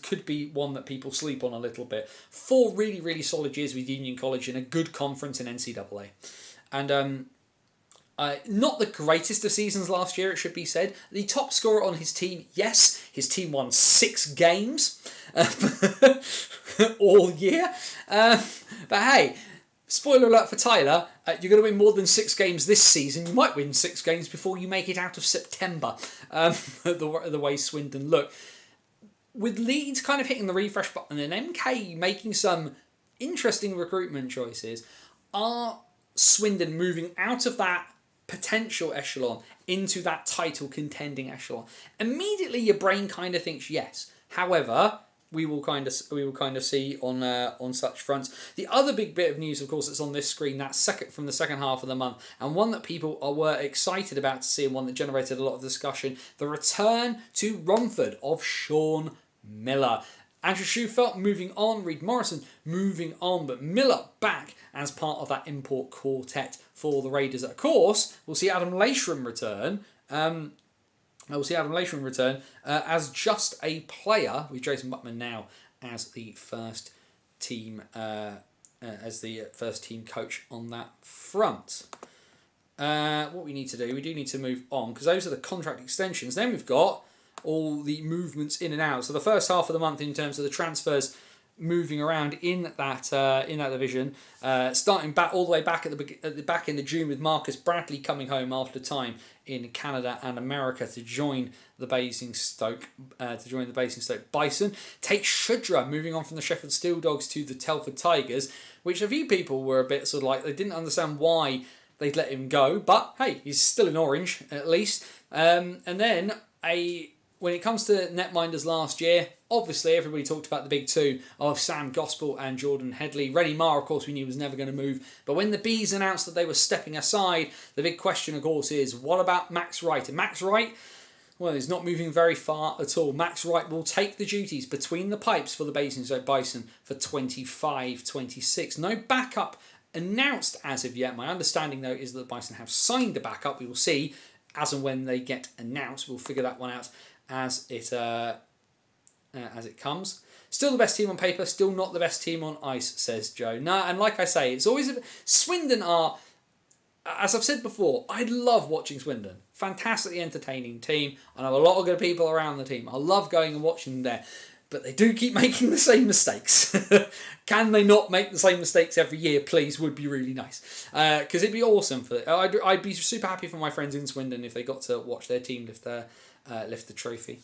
could be one that people sleep on a little bit. 4 really solid years with Union College in a good conference in NCAA, and not the greatest of seasons last year, it should be said. The top scorer on his team, yes, his team won 6 games all year, but hey. Spoiler alert for Tyler, you're going to win more than 6 games this season. You might win 6 games before you make it out of September, the way Swindon look. With Leeds kind of hitting the refresh button and MK making some interesting recruitment choices, are Swindon moving out of that potential echelon into that title contending echelon? Immediately your brain kind of thinks yes. However, we will kind of see on such fronts. The other big bit of news, of course, that's on this screen, that's from the second half of the month, and one that people were excited about to see, and one that generated a lot of discussion: the return to Romford of Sean Miller. Andrew Schufelt moving on, Reed Morrison moving on, but Miller back as part of that import quartet for the Raiders. Of course, we'll see Adam Lashram return. As just a player, with Jason Buckman now as the first team coach on that front. What we need to do, we do need to move on because those are the contract extensions. Then we've got all the movements in and out. So the first half of the month in terms of the transfers moving around in that division, starting back all the way back at the back end of June with Marcus Bradley coming home after time in Canada and America to join the Basingstoke Bison. Tate Shudra moving on from the Sheffield Steel Dogs to the Telford Tigers, which a few people were a bit sort of like they didn't understand why they'd let him go, but hey, he's still in orange at least. And then when it comes to netminders last year, obviously everybody talked about the big two of Sam Gospel and Jordan Headley. Reddy Marr, of course, we knew was never going to move. But when the Bees announced that they were stepping aside, the big question, of course, is what about Max Wright? And Max Wright, well, he's not moving very far at all. Max Wright will take the duties between the pipes for the Basingstoke Bison for 25-26. No backup announced as of yet. My understanding, though, is that the Bison have signed a backup. We will see as and when they get announced. We'll figure that one out as it comes. Still the best team on paper, still not the best team on ice, says Joe. No, and like I say, it's always Swindon are as I've said before, I love watching Swindon. Fantastically entertaining team. I know a lot of good people around the team. I love going and watching them there. But they do keep making the same mistakes. Can they not make the same mistakes every year, please? Would be really nice. Because it'd be awesome. I'd be super happy for my friends in Swindon if they got to watch their team lift the trophy.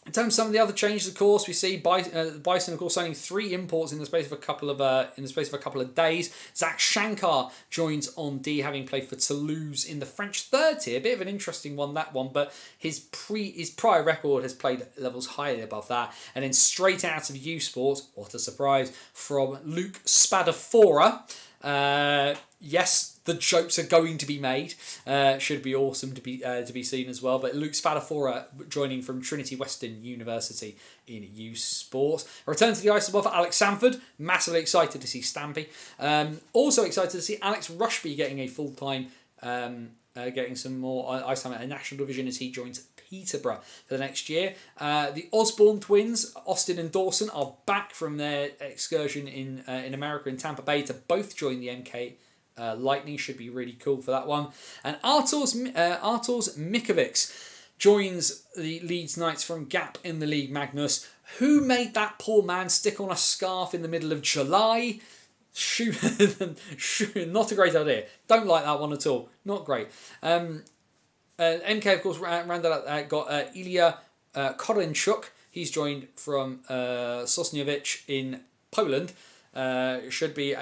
In terms of some of the other changes, of course, we see Bison, of course, signing 3 imports in the space of a couple of days. Zach Shankar joins on D, having played for Toulouse in the French third tier. A bit of an interesting one, that one, but his prior record has played levels highly above that. And then straight out of U Sports, what a surprise, from Luke Spadafora. Yes, the jokes are going to be made. Should be awesome to be seen as well. But Luke Spadafora joining from Trinity Western University in U Sports. A return to the ice as well for Alex Sanford. Massively excited to see Stampy. Also excited to see Alex Rushby getting a full-time, getting some more ice time at a national division as he joins Peterborough for the next year. The Osborne twins, Austin and Dawson, are back from their excursion in America in Tampa Bay to both join the MK Lightning. Should be really cool for that one. And Arturs Mikovics joins the Leeds Knights from Gap in the League Magnus. Who made that poor man stick on a scarf in the middle of July? Not a great idea. Don't like that one at all. Not great. MK, of course, rounded out, got Ilya Korenchuk. He's joined from Sosnowiec in Poland. Should be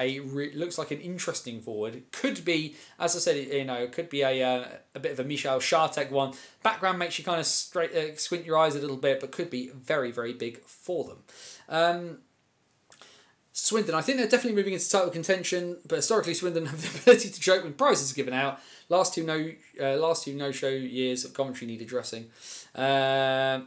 looks like an interesting forward. Could be, as I said, could be a bit of a Michal Shartek one. Background makes you kind of squint your eyes a little bit, but could be very, very big for them. Swindon, I think they're definitely moving into title contention, but historically Swindon have the ability to joke when prizes are given out. Last two no-show years of Coventry need addressing. Yeah,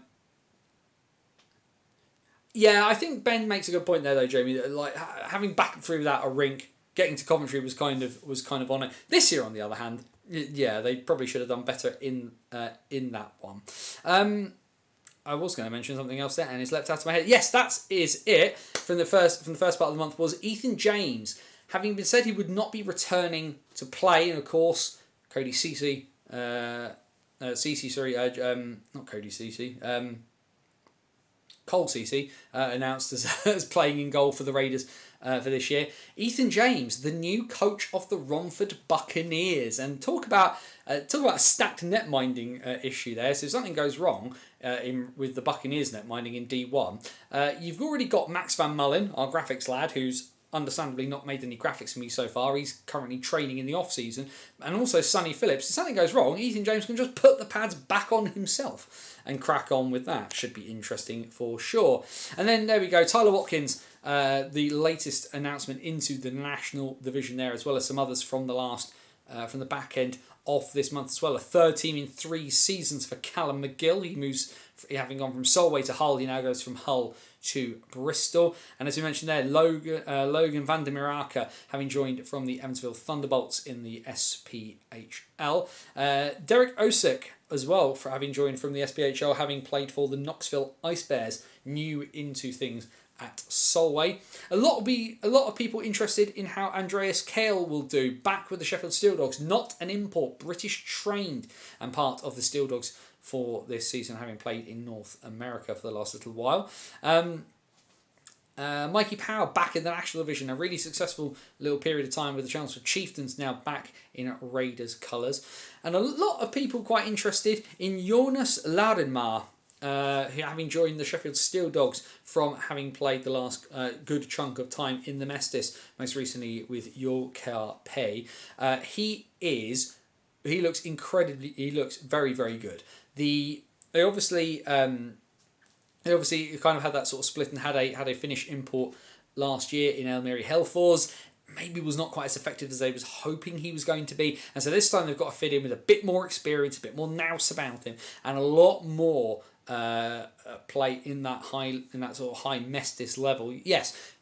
I think Ben makes a good point there, though, Jamie. That, like, having backed through that a rink, getting to Coventry was kind of on it. This year, on the other hand, yeah, they probably should have done better in that one. I was going to mention something else there, and it's leapt out of my head. Yes, that is it from the first part of the month. Was Ethan James, having been said he would not be returning to play, and of course Cody Cece, not Cody Cece, Cole Cece announced as playing in goal for the Raiders for this year. Ethan James, the new coach of the Romford Buccaneers, and talk about a stacked net minding issue there. So if something goes wrong with the Buccaneers net minding in D1, you've already got Max Van Mullen, our graphics lad, who's understandably not made any graphics for me so far. He's currently training in the off season, and also Sonny Phillips. If something goes wrong, Ethan James can just put the pads back on himself and crack on with that. Should be interesting for sure. And then there we go, Tyler Watkins, the latest announcement into the national division there, as well as some others from the back end of this month as well. A third team in 3 seasons for Callum McGill. He moves, having gone from Solway to Hull, he now goes from Hull to Bristol. And as we mentioned there, Logan van der Miraka, having joined from the Evansville Thunderbolts in the SPHL. Derek Osick as well, for having joined from the SPHL, having played for the Knoxville Ice Bears, new into things at Solway. A lot of people interested in how Andreas Kale will do, back with the Sheffield Steel Dogs, not an import, British trained and part of the Steel Dogs for this season, having played in North America for the last little while. Mikey Power back in the National Division, a really successful little period of time with the Chelmsford Chieftains now back in Raiders colours. And a lot of people quite interested in Jonas Laudenmar, having joined the Sheffield Steel Dogs from having played the last good chunk of time in the Mestis, most recently with Yorkshire Pay. He looks very, very good. They obviously kind of had that sort of split and had a Finnish import last year in Elmeri Helfors. Maybe was not quite as effective as they was hoping he was going to be, and so this time they've got to fit in with a bit more experience, a bit more nous about him, and a lot more play in that sort of high Mestis level. Yes,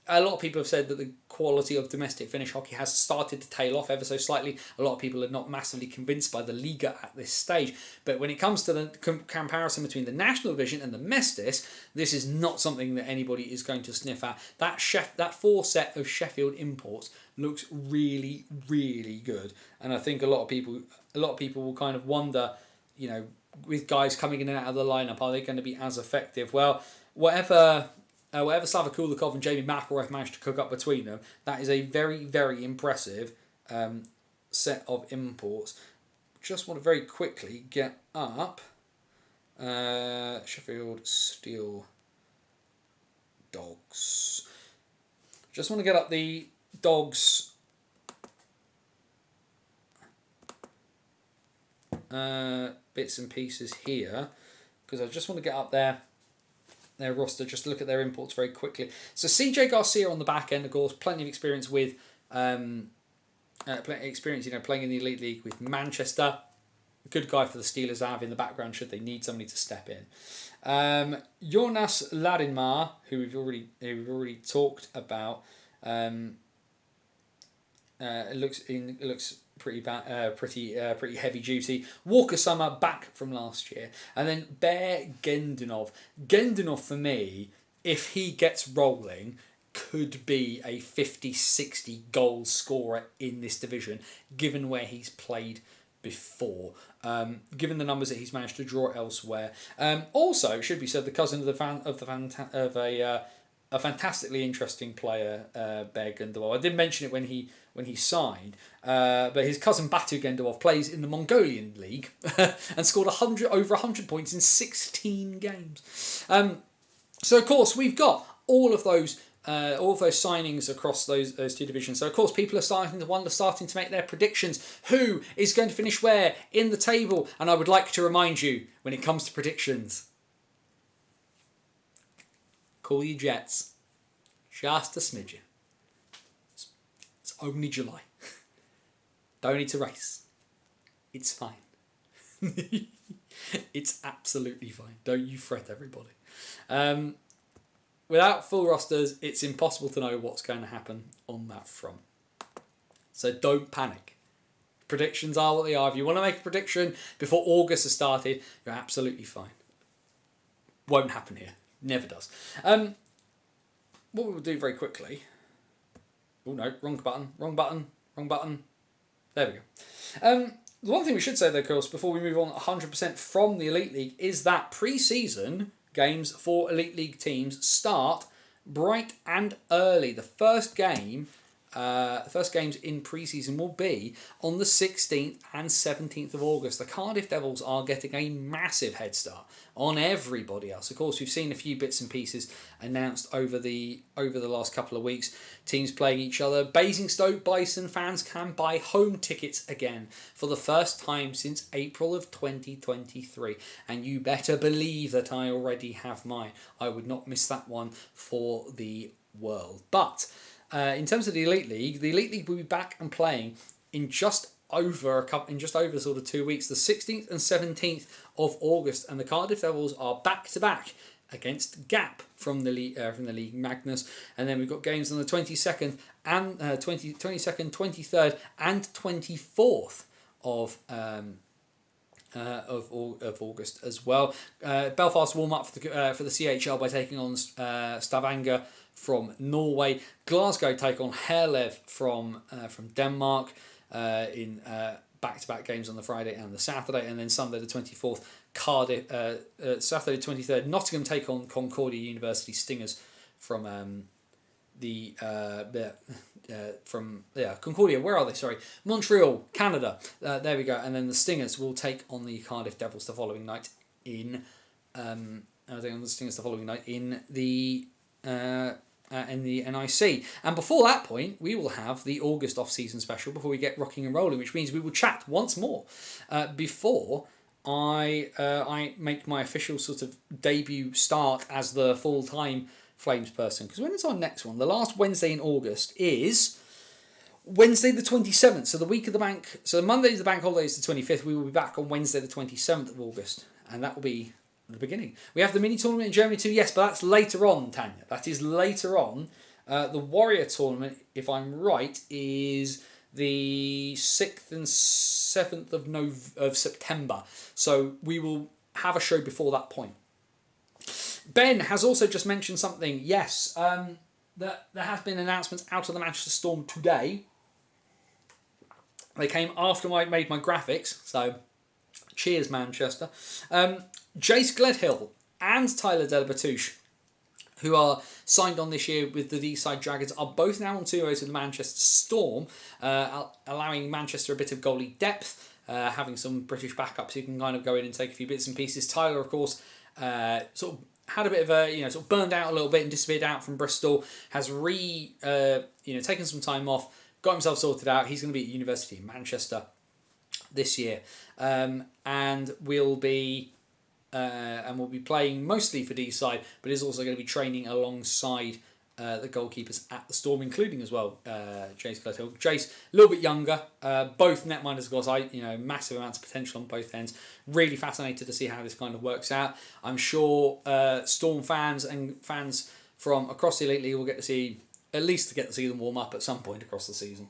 a lot of people have said that the quality of domestic Finnish hockey has started to tail off ever so slightly. A lot of people are not massively convinced by the Liga at this stage. But when it comes to the comparison between the national division and the Mestis, this is not something that anybody is going to sniff at. That four set of Sheffield imports looks really, really good. And I think a lot of people will kind of wonder, with guys coming in and out of the lineup, are they going to be as effective? Well, whatever Slava Kulikov and Jamie McElroy have managed to cook up between them, that is a very, very impressive set of imports. Just want to very quickly get up Sheffield Steel Dogs. Just want to get up the Dogs bits and pieces here, because I just want to get up their roster, just to look at their imports very quickly. So CJ Garcia on the back end, of course, plenty of experience with playing in the Elite League with Manchester. Good guy for the Steelers to have in the background should they need somebody to step in. Jonas Ladinmar, who we've already talked about. It looks pretty heavy duty. Walker Summer back from last year, and then Bear Gendunov. Gendunov for me, if he gets rolling, could be a 50-60 goal scorer in this division, given where he's played before, given the numbers that he's managed to draw elsewhere. Also, it should be said, the cousin of a fantastically interesting player, Bear Gendunov. I did mention it when he signed, but his cousin Batu Gendunov plays in the Mongolian League and scored over 100 points in 16 games. So of course we've got all of those signings across those two divisions. So of course people are starting to make their predictions. Who is going to finish where in the table? And I would like to remind you, when it comes to predictions, call your Jets. Just a smidgen. It's only July. Don't need to race. It's fine. It's absolutely fine. Don't you fret, everybody. Without full rosters, it's impossible to know what's going to happen on that front. So don't panic. Predictions are what they are. If you want to make a prediction before August has started, you're absolutely fine. Won't happen here. Never does. What we will do very quickly... Oh no, wrong button. There we go. The one thing we should say, though, of course, before we move on 100% from the Elite League, is that pre-season games for Elite League teams start bright and early. The first games in pre-season will be on the 16th and 17th of August. The Cardiff Devils are getting a massive head start on everybody else. Of course, we've seen a few bits and pieces announced over the last couple of weeks. Teams playing each other. Basingstoke Bison fans can buy home tickets again for the first time since April of 2023. And you better believe that I already have mine. I would not miss that one for the world. But in terms of the Elite League will be back and playing in just over sort of 2 weeks, the 16th and 17th of August, and the Cardiff Devils are back to back against Gap from the League Magnus, and then we've got games on the 22nd and 23rd and 24th of August as well. Belfast warm up for the CHL by taking on Stavanger from Norway. Glasgow take on Herlev from Denmark in back-to-back games on the Friday and the Saturday, and then Sunday the 24th, Cardiff. Saturday the 23rd, Nottingham take on Concordia University Stingers from Concordia. Where are they? Sorry, Montreal, Canada. There we go. And then the Stingers will take on the Cardiff Devils the following night in the NIC. And before that point, we will have the August off-season special before we get rocking and rolling, which means we will chat once more before I make my official sort of debut start as the full-time Flames person. Because when is our next one? The last Wednesday in August is Wednesday the 27th. So the week of the bank. So Monday is the bank holiday, is the 25th. We will be back on Wednesday the 27th of August. And that will be the beginning. We have the mini tournament in Germany too, yes, but that's later on, Tanya. That is later on. The Warrior tournament, if I'm right, is the 6th and 7th of September. So we will have a show before that point. Ben has also just mentioned something. Yes, that there has been announcements out of the Manchester Storm today. They came after I made my graphics, so cheers, Manchester. Jace Gledhill and Tyler Delabatouche, who are signed on this year with the D-side Dragons, are both now on 2-0 to the Manchester Storm, allowing Manchester a bit of goalie depth, having some British backups who can kind of go in and take a few bits and pieces. Tyler, of course, sort of had a bit of a, sort of burned out a little bit and disappeared out from Bristol, has taken some time off, got himself sorted out. He's going to be at University in Manchester this year, and we'll be playing mostly for D-side, but is also going to be training alongside the goalkeepers at the Storm, including as well Jace Gledhill. Jace, a little bit younger, both netminders, of course. Massive amounts of potential on both ends. Really fascinated to see how this kind of works out. I'm sure Storm fans and fans from across the Elite League will get to see them warm up at some point across the season.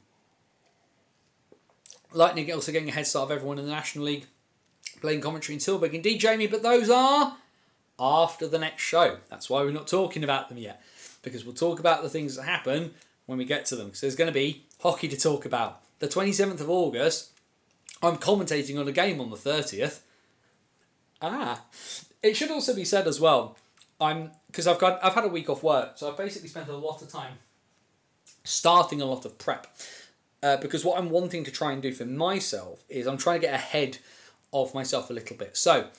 Lightning also getting a head start of everyone in the National League, playing commentary in Tilburg. Indeed, Jamie, but those are after the next show. That's why we're not talking about them yet, because we'll talk about the things that happen when we get to them. So there's going to be hockey to talk about. The 27th of August, I'm commentating on a game on the 30th. It should also be said as well, because I've had a week off work, so I've basically spent a lot of time starting a lot of prep. Because what I'm wanting to try and do for myself is I'm trying to get ahead of myself a little bit. So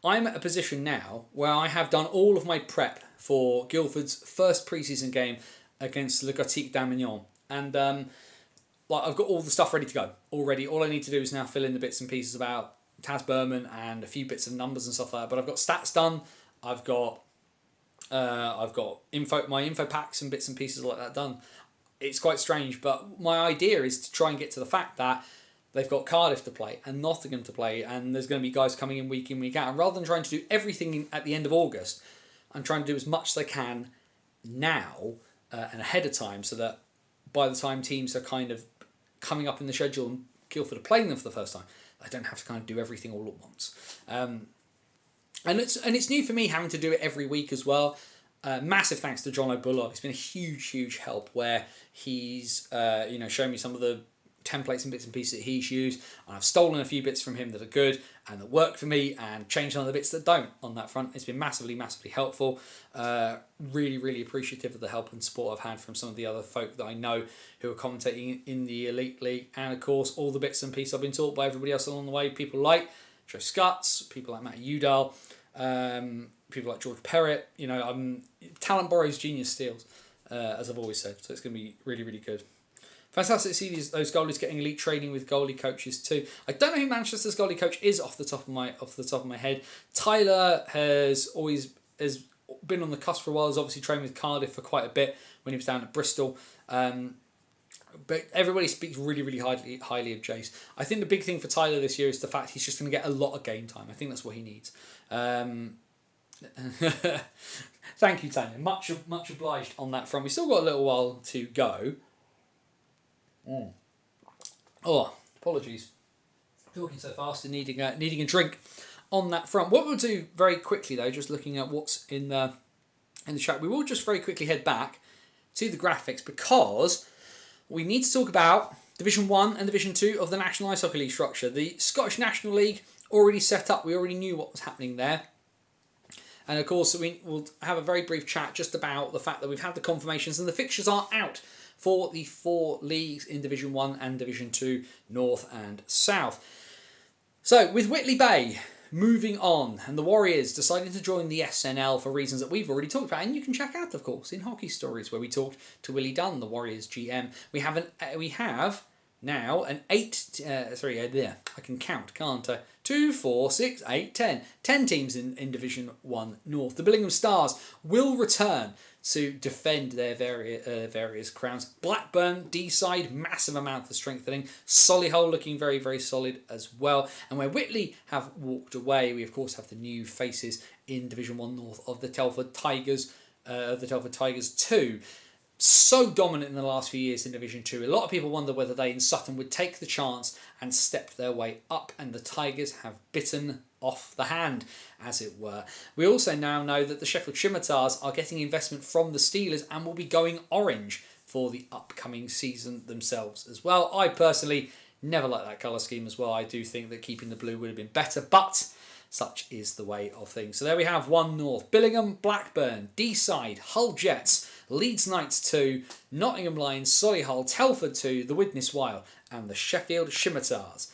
I'm at a position now where I have done all of my prep for Guildford's first pre-season game against Le Gothique d'Armagnan. And I've got all the stuff ready to go already. All I need to do is now fill in the bits and pieces about Taz Berman and a few bits of numbers and stuff like that. But I've got stats done. I've got my info packs and bits and pieces like that done. It's quite strange, but my idea is to try and get to the fact that they've got Cardiff to play and Nottingham to play, and there's going to be guys coming in, week out. And rather than trying to do everything at the end of August, I'm trying to do as much as I can now and ahead of time, so that by the time teams are kind of coming up in the schedule and Guildford are playing them for the first time, I don't have to kind of do everything all at once. And it's new for me having to do it every week as well. Massive thanks to John O'Bullock. It's been a huge help where he's shown me some of the templates and bits and pieces that he's used, and I've stolen a few bits from him that are good and that work for me, and changed some of the bits that don't on that front. It's been massively helpful. Really appreciative of the help and support I've had from some of the other folk that I know who are commentating in the Elite League, and of course all the bits and pieces I've been taught by everybody else along the way. People like Joe Scutts, people like Matt Udall, people like George Perrett. Talent borrows, genius steals, as I've always said. So it's going to be really good. Fantastic to see those goalies getting elite training with goalie coaches too. I don't know who Manchester's goalie coach is off the top of my head. Tyler has been on the cusp for a while. Has obviously trained with Cardiff for quite a bit when he was down at Bristol. But everybody speaks really highly of Jace. I think the big thing for Tyler this year is the fact he's just going to get a lot of game time. I think that's what he needs. Thank you, Tanya. Much obliged on that front. We've still got a little while to go. Oh, apologies. Talking so fast and needing a drink on that front. What we'll do very quickly though, just looking at what's in the chat, we will just very quickly head back to the graphics, because we need to talk about Division 1 and Division 2 of the National Ice Hockey League structure. The Scottish National League already set up. We already knew what was happening there. And of course, we'll have a very brief chat just about the fact that we've had the confirmations and the fixtures are out for the 4 leagues in Division 1 and Division 2, North and South. So, with Whitley Bay moving on, and the Warriors deciding to join the SNL for reasons that we've already talked about, and you can check out, of course, in Hockey Stories, where we talked to Willie Dunn, the Warriors GM. We have now an 8... there, I can count, can't I? 2, 4, 6, 8, 10. 10 teams in Division 1 North. The Billingham Stars will return to defend their various crowns. Blackburn, D-side, massive amount of strengthening. Solihull looking very solid as well. And where Whitley have walked away, we of course have the new faces in Division 1 North of the Telford Tigers, 2. so dominant in the last few years in Division 2. A lot of people wonder whether they in Sutton would take the chance and step their way up, and the Tigers have bitten off the hand, as it were. We also now know that the Sheffield Scimitars are getting investment from the Steelers and will be going orange for the upcoming season themselves as well. I personally never liked that colour scheme as well. I do think that keeping the blue would have been better, but such is the way of things. So there we have 1 North. Billingham, Blackburn, Deeside, Hull Jets, Leeds Knights 2, Nottingham Lions, Solihull, Telford 2, the Widnes Wild, and the Sheffield Scimitars.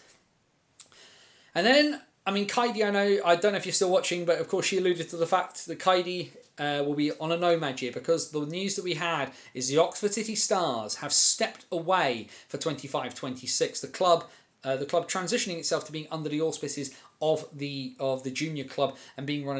And then, I mean, Kaidi, I don't know if you're still watching, but of course she alluded to the fact that Kaidi will be on a nomad year, because the news that we had is the Oxford City Stars have stepped away for 25-26. The club transitioning itself to being under the auspices of the junior club and being run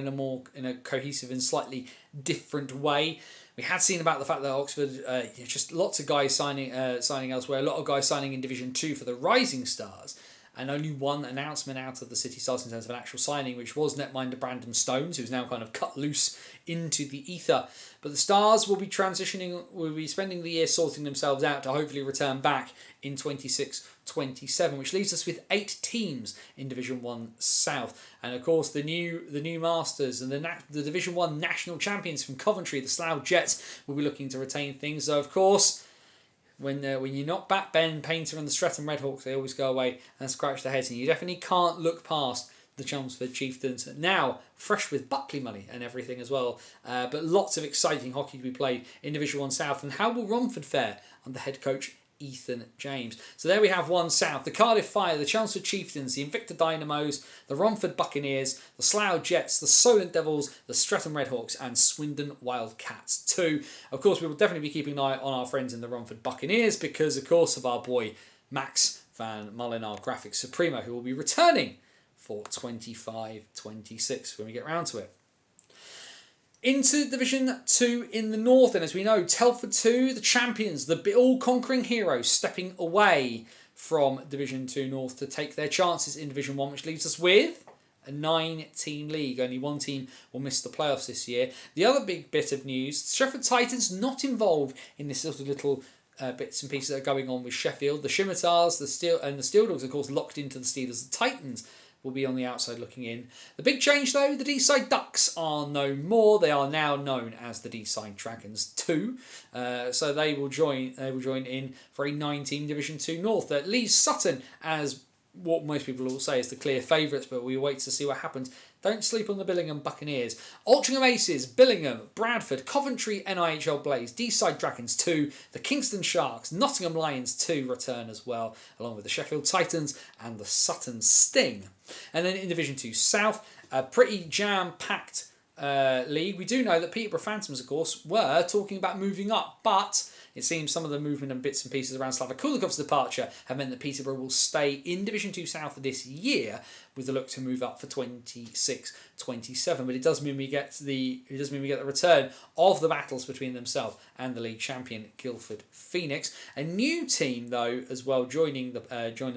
in a cohesive and slightly different way. We had seen about the fact that Oxford, just lots of guys signing elsewhere, a lot of guys signing in Division 2 for the Rising Stars, and only one announcement out of the City Stars in terms of an actual signing, which was netminder Brandon Stones, who's now kind of cut loose into the ether. But the Stars will be spending the year sorting themselves out to hopefully return back in 26-27, which leaves us with 8 teams in Division 1 South. And of course the new masters and the Division 1 national champions from Coventry, the Slough Jets, will be looking to retain things. So of course, when you knock back Ben Painter and the Streatham Redhawks, they always go away and scratch their heads, and you definitely can't look past the Chelmsford Chieftains, now fresh with Buckley money and everything as well. But lots of exciting hockey to be played in Division 1 South. And how will Romford fare under head coach Ethan James? So there we have 1 South. The Cardiff Fire, the Chelmsford Chieftains, the Invicta Dynamos, the Romford Buccaneers, the Slough Jets, the Solent Devils, the Streatham Redhawks, and Swindon Wildcats 2. Of course, we will definitely be keeping an eye on our friends in the Romford Buccaneers because, of course, of our boy Max Van Mullen, our graphics supremo, who will be returning for 25-26 when we get round to it. Into Division 2 in the north, and as we know, Telford 2, the champions, the all-conquering heroes, stepping away from Division 2 North to take their chances in Division 1, which leaves us with a 9-team league. Only 1 team will miss the playoffs this year. The other big bit of news, Sheffield Titans not involved in this little bits and pieces that are going on with Sheffield. The Scimitars, the Steel Dogs, of course, locked into the Steelers. The Titans will be on the outside looking in. The big change, though, the Deeside Ducks are no more. They are now known as the Deeside Dragons 2. So they will join in for a 9-team Division 2 North. That leaves Sutton as what most people will say is the clear favourites, but we wait to see what happens. Don't sleep on the Billingham Buccaneers. Altrincham Aces, Billingham, Bradford, Coventry NIHL Blaze, Deeside Dragons 2, the Kingston Sharks, Nottingham Lions 2 return as well, along with the Sheffield Titans and the Sutton Sting. And then in Division 2 South, a pretty jam-packed league. We do know that Peterborough Phantoms, of course, were talking about moving up, but it seems some of the movement and bits and pieces around Slava Kulikov's departure have meant that Peterborough will stay in Division 2 South this year with the look to move up for 26-27. But it does mean we get the return of the battles between themselves and the league champion Guildford Phoenix. A new team, though, as well joining the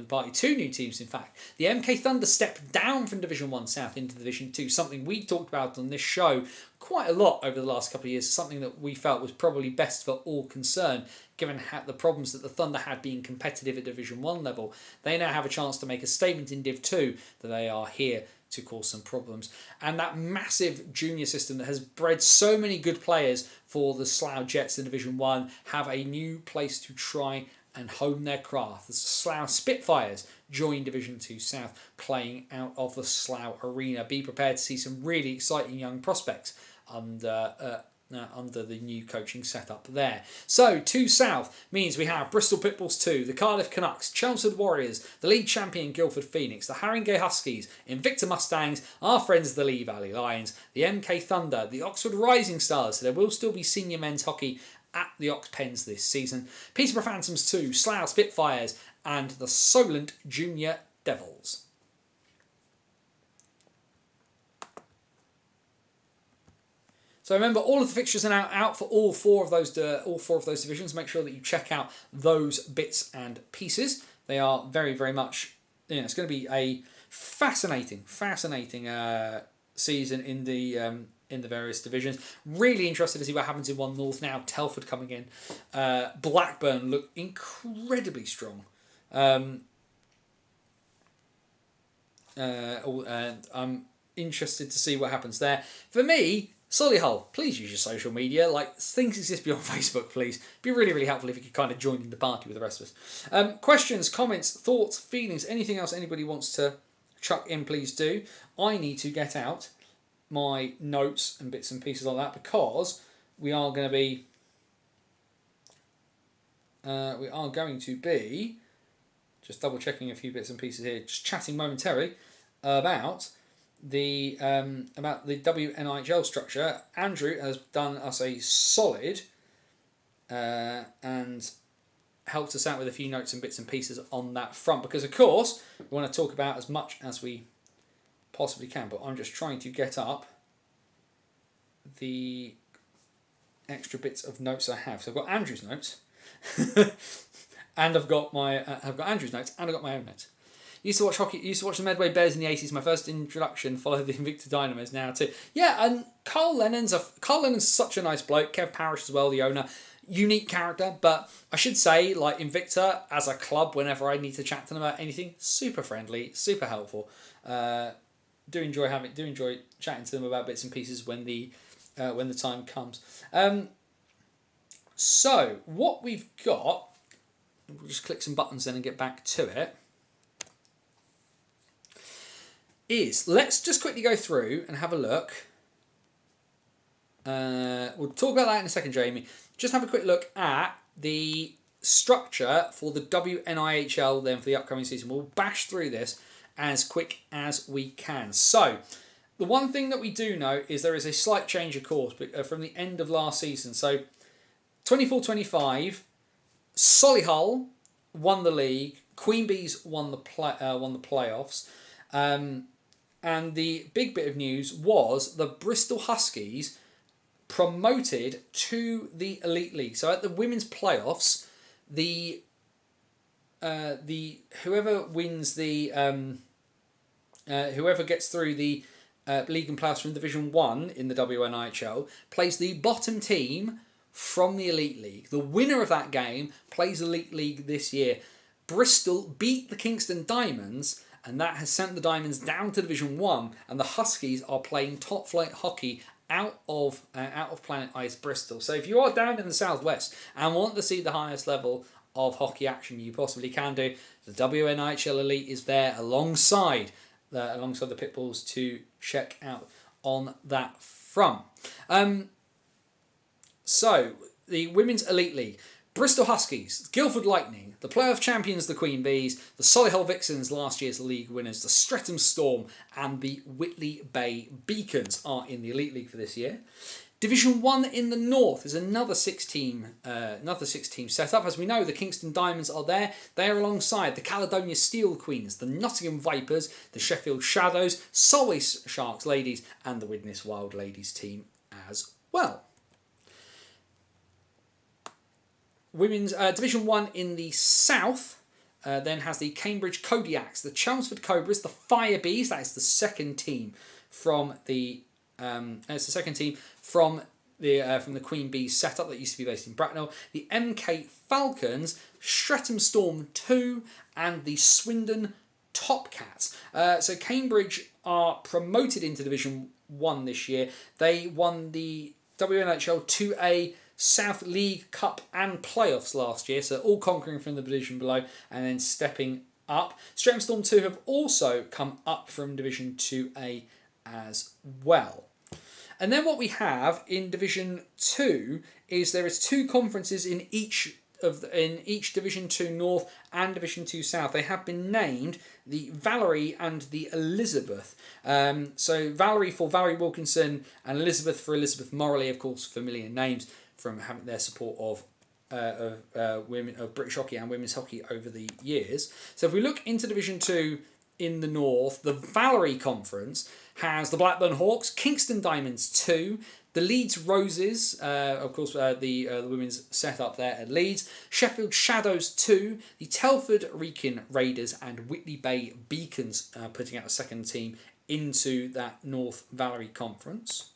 party. 2 new teams, in fact. The MK Thunder stepped down from Division 1 South into Division 2, something we talked about on this show quite a lot over the last couple of years, something that we felt was probably best for all concerned, given the problems that the Thunder had being competitive at Division 1 level. They now have a chance to make a statement in Div 2 that they are here to cause some problems. And that massive junior system that has bred so many good players for the Slough Jets in Division 1 have a new place to try and hone their craft. The Slough Spitfires join Division 2 South, playing out of the Slough Arena. Be prepared to see some really exciting young prospects under the new coaching setup there. So 2 South means we have Bristol Pitbulls 2, the Cardiff Canucks, Chelmsford Warriors, the league champion Guildford Phoenix, the Haringey Huskies, Invicta Mustangs, our friends the Lee Valley Lions, the MK Thunder, the Oxford Rising Stars. So there will still be senior men's hockey at the Ox Pens this season. Peterborough Phantoms 2, Slough Spitfires, and the Solent Junior Devils. So remember, all of the fixtures are now out for all four of those divisions. Make sure that you check out those bits and pieces. They are very, very much. It's going to be a fascinating season in the various divisions. Really interested to see what happens in One North now. Telford coming in. Blackburn look incredibly strong. And I'm interested to see what happens there. For me, Solihull, please use your social media. Like, things exist beyond Facebook, please. It'd be really, really helpful if you could kind of join in the party with the rest of us. Questions, comments, thoughts, feelings, anything else anybody wants to chuck in, please do. I need to get out my notes and bits and pieces like that because we are going to be just double checking a few bits and pieces here, just chatting momentarily about the WNIHL structure. Andrew has done us a solid and helped us out with a few notes and bits and pieces on that front because, of course, we want to talk about as much as we possibly can, but I'm just trying to get up the extra bits of notes I have. So I've got Andrew's notes, and I've got Andrew's notes, and I've got my own notes. Used to watch hockey. Used to watch the Medway Bears in the 80s. My first introduction. Followed the Invicta Dynamos now too. Yeah, and Carl Lennon's such a nice bloke. Kev Parrish as well, the owner. Unique character, but I should say, like Invicta as a club, whenever I need to chat to them about anything, super friendly, super helpful. Do enjoy chatting to them about bits and pieces when the time comes. So what we've got, we'll just click some buttons then and get back to it. Let's just quickly go through and have a look. We'll talk about that in a second, Jamie. Just have a quick look at the structure for the WNIHL then for the upcoming season. We'll bash through this as quick as we can. So, the one thing that we do know is there is a slight change of course from the end of last season. So, 24-25, Solihull won the league, Queen Bees won the playoffs, and the big bit of news was the Bristol Huskies promoted to the Elite League. So at the women's playoffs, whoever gets through the league and playoffs from Division 1 in the WNIHL plays the bottom team from the Elite League. The winner of that game plays Elite League this year. Bristol beat the Kingston Diamonds, and that has sent the Diamonds down to Division 1, and the Huskies are playing top flight hockey out of Planet Ice Bristol. So if you are down in the southwest and want to see the highest level of hockey action you possibly can do, the WNIHL Elite is there alongside the Pitbulls to check out on that front. So the Women's Elite League. Bristol Huskies, Guildford Lightning, the playoff champions, the Queen Bees, the Solihull Vixens, last year's league winners, the Streatham Storm, and the Whitley Bay Beacons are in the Elite League for this year. Division 1 in the North is another six-team setup. As we know, the Kingston Diamonds are there. They are alongside the Caledonia Steel Queens, the Nottingham Vipers, the Sheffield Shadows, Solway Sharks Ladies, and the Widnes Wild Ladies team as well. Women's Division 1 in the South then has the Cambridge Kodiaks, the Chelmsford Cobras, the Fire Bees. That is the second team from the from the Queen Bees setup that used to be based in Bracknell. The MK Falcons, Streatham Storm 2, and the Swindon Top Cats. So Cambridge are promoted into Division 1 this year. They won the WNHL 2A South League Cup and playoffs last year, so all conquering from the division below and then stepping up. Streatham Storm 2 have also come up from Division 2A as well. And then what we have in Division 2 is there is two conferences in each Division 2 North and Division 2 South. They have been named the Valerie and the Elizabeth. So Valerie for Valerie Wilkinson and Elizabeth for Elizabeth Morley, of course, familiar names from having their support of British hockey and women's hockey over the years. So if we look into Division 2 in the North, the Valerie Conference has the Blackburn Hawks, Kingston Diamonds 2, the Leeds Roses, of course, the women's set up there at Leeds, Sheffield Shadows 2, the Telford Wrekin Raiders, and Whitley Bay Beacons putting out a second team into that North Valerie Conference.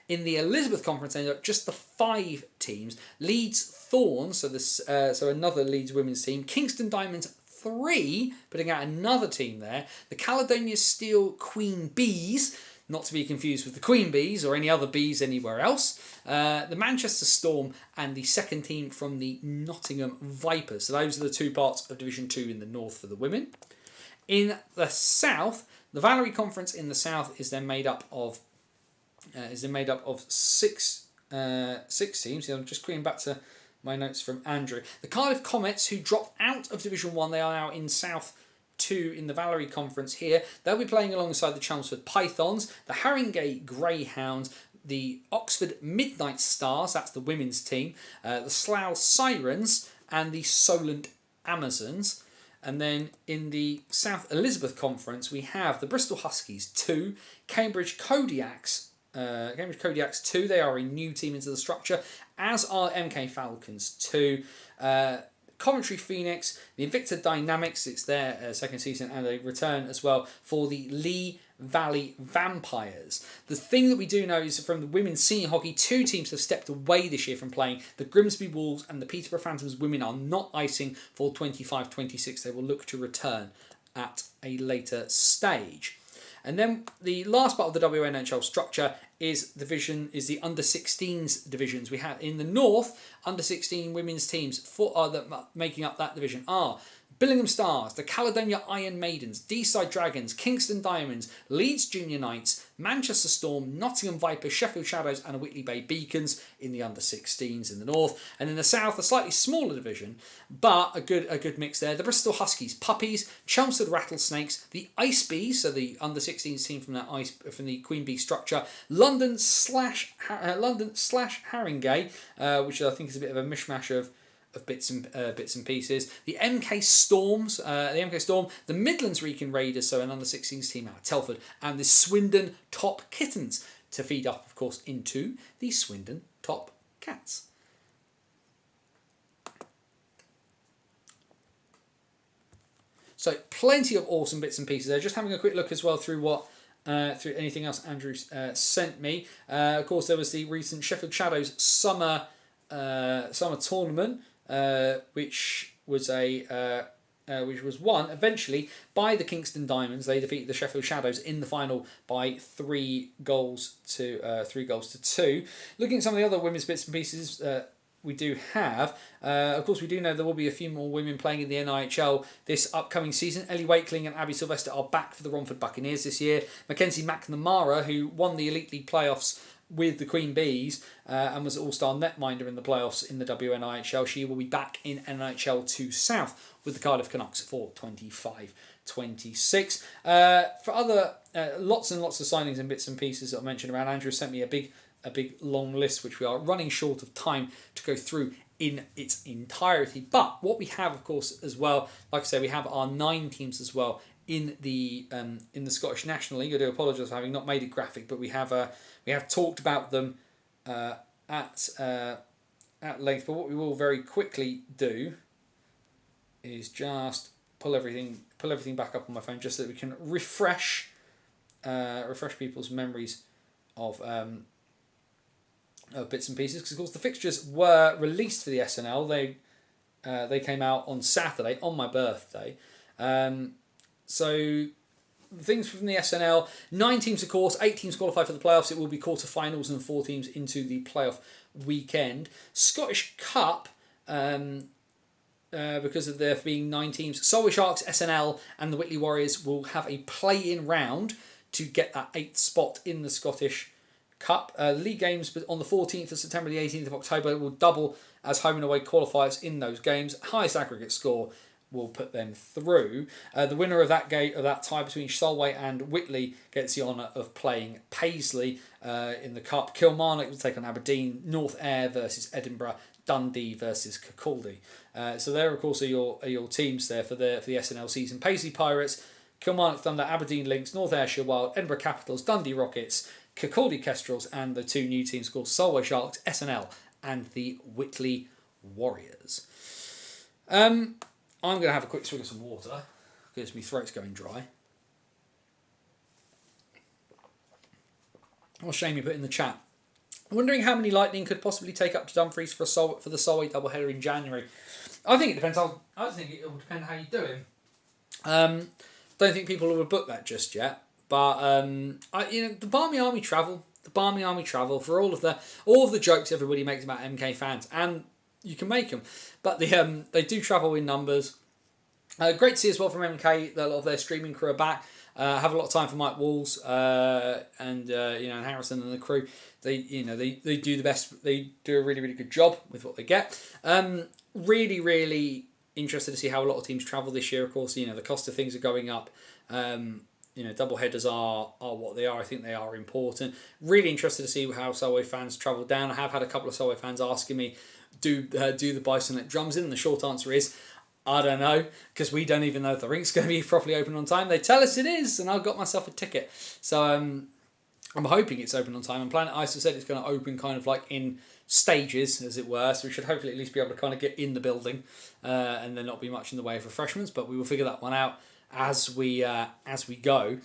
In the Elizabeth Conference, ended up just the 5 teams. Leeds Thorns, so another Leeds women's team. Kingston Diamonds 3, putting out another team there. The Caledonia Steel Queen Bees, not to be confused with the Queen Bees or any other bees anywhere else. The Manchester Storm and the second team from the Nottingham Vipers. So those are the 2 parts of Division 2 in the north for the women. In the south, the Valerie Conference in the south is then made up of 6 teams. I'm just going back to my notes from Andrew. The Cardiff Comets, who dropped out of Division 1, they are now in South 2 in the Valerie Conference here. They'll be playing alongside the Chelmsford Pythons, the Haringey Greyhounds, the Oxford Midnight Stars, that's the women's team, the Slough Sirens, and the Solent Amazons. And then in the South Elizabeth Conference, we have the Bristol Huskies 2, Cambridge Kodiaks 2, they are a new team into the structure, as are MK Falcons 2. Coventry Phoenix, the Invicta Dynamics, it's their second season, and a return as well for the Lee Valley Vampires. The thing that we do know is from the women's senior hockey, 2 teams have stepped away this year from playing. The Grimsby Wolves and the Peterborough Phantoms women are not icing for 25-26. They will look to return at a later stage. And then the last part of the WNHL structure is the under 16s divisions. We have in the north, under 16 women's teams that making up that division are Billingham Stars, the Caledonia Iron Maidens, Deeside Dragons, Kingston Diamonds, Leeds Junior Knights, Manchester Storm, Nottingham Vipers, Sheffield Shadows and Whitley Bay Beacons in the under 16s in the north. And in the south, a slightly smaller division, but a good mix there. The Bristol Huskies Puppies, Chelmsford Rattlesnakes, the Ice Bees, so the under 16s team from the Queen Bee structure, London slash Haringey, which I think is a bit of a mishmash of bits and pieces. The MK Storm, the Midlands Wrekin Raiders, so an under 16s team out of Telford, and the Swindon Top Kittens to feed up, of course, into the Swindon Top Cats. So plenty of awesome bits and pieces there. Just having a quick look as well through through anything else Andrew sent me. Of course, there was the recent Sheffield Shadows summer tournament, which was won eventually by the Kingston Diamonds. They defeated the Sheffield Shadows in the final by 3 goals to 2. Looking at some of the other women's bits and pieces we do have, of course we do know there will be a few more women playing in the NIHL this upcoming season. Ellie Wakeling and Abby Sylvester are back for the Romford Buccaneers this year. Mackenzie McNamara, who won the Elite League playoffs with the Queen Bees and was all-star netminder in the playoffs in the WNIHL. She will be back in NIHL 2 South with the Cardiff Canucks for 25-26. For other lots and lots of signings and bits and pieces that I mentioned around, Andrew sent me a big long list which we are running short of time to go through in its entirety. But what we have, of course, as well, like I say, we have our 9 teams as well in the Scottish National League. I do apologise for having not made it graphic, but we have talked about them at length. But what we will very quickly do is just pull everything back up on my phone, just so that we can refresh people's memories of bits and pieces. Because of course the fixtures were released for the SNL. They came out on Saturday on my birthday. So things from the SNL, 9 teams of course, 8 teams qualify for the playoffs. It will be quarterfinals and 4 teams into the playoff weekend. Scottish Cup, because of there being 9 teams, Solway Sharks, SNL and the Whitley Warriors will have a play-in round to get that 8th spot in the Scottish Cup. League games on the 14th of September and the 18th of October will double as home and away qualifiers in those games. Highest aggregate score will put them through. The winner of that tie between Solway and Whitley gets the honour of playing Paisley in the Cup. Kilmarnock will take on Aberdeen. North Ayr versus Edinburgh. Dundee versus Kirkcaldy. So there, of course, are your teams there for the SNL season. Paisley Pirates, Kilmarnock Thunder, Aberdeen Lynx, North Ayrshire Wild, Edinburgh Capitals, Dundee Rockets, Kirkcaldy Kestrels, and the 2 new teams called Solway Sharks, SNL, and the Whitley Warriors. I'm going to have a quick swig of some water because my throat's going dry. or Shamey put in the chat. Wondering how many Lightning could possibly take up to Dumfries for the Solway doubleheader in January. I think it depends. I think it will depend how you do it. Don't think people will book that just yet. But the Barmy Army travel. The Barmy Army travel for all of the jokes everybody makes about MK fans, and you can make them. But they do travel in numbers. Great to see as well from MK that a lot of their streaming crew are back. Have a lot of time for Mike Walls and Harrison and the crew. They do the best. They do a really, really good job with what they get. Really, really interested to see how a lot of teams travel this year. Of course, the cost of things are going up. Double headers are what they are. I think they are important. Really interested to see how Solway fans travel down. I have had a couple of Solway fans asking me, do the Bison let drums in? And the short answer is, I don't know, because we don't even know if the rink's going to be properly open on time. They tell us it is, and I've got myself a ticket. So I'm hoping it's open on time. And Planet Ice has said it's going to open kind of like in stages, as it were. So we should hopefully at least be able to kind of get in the building, and there not be much in the way of refreshments. But we will figure that one out as we go.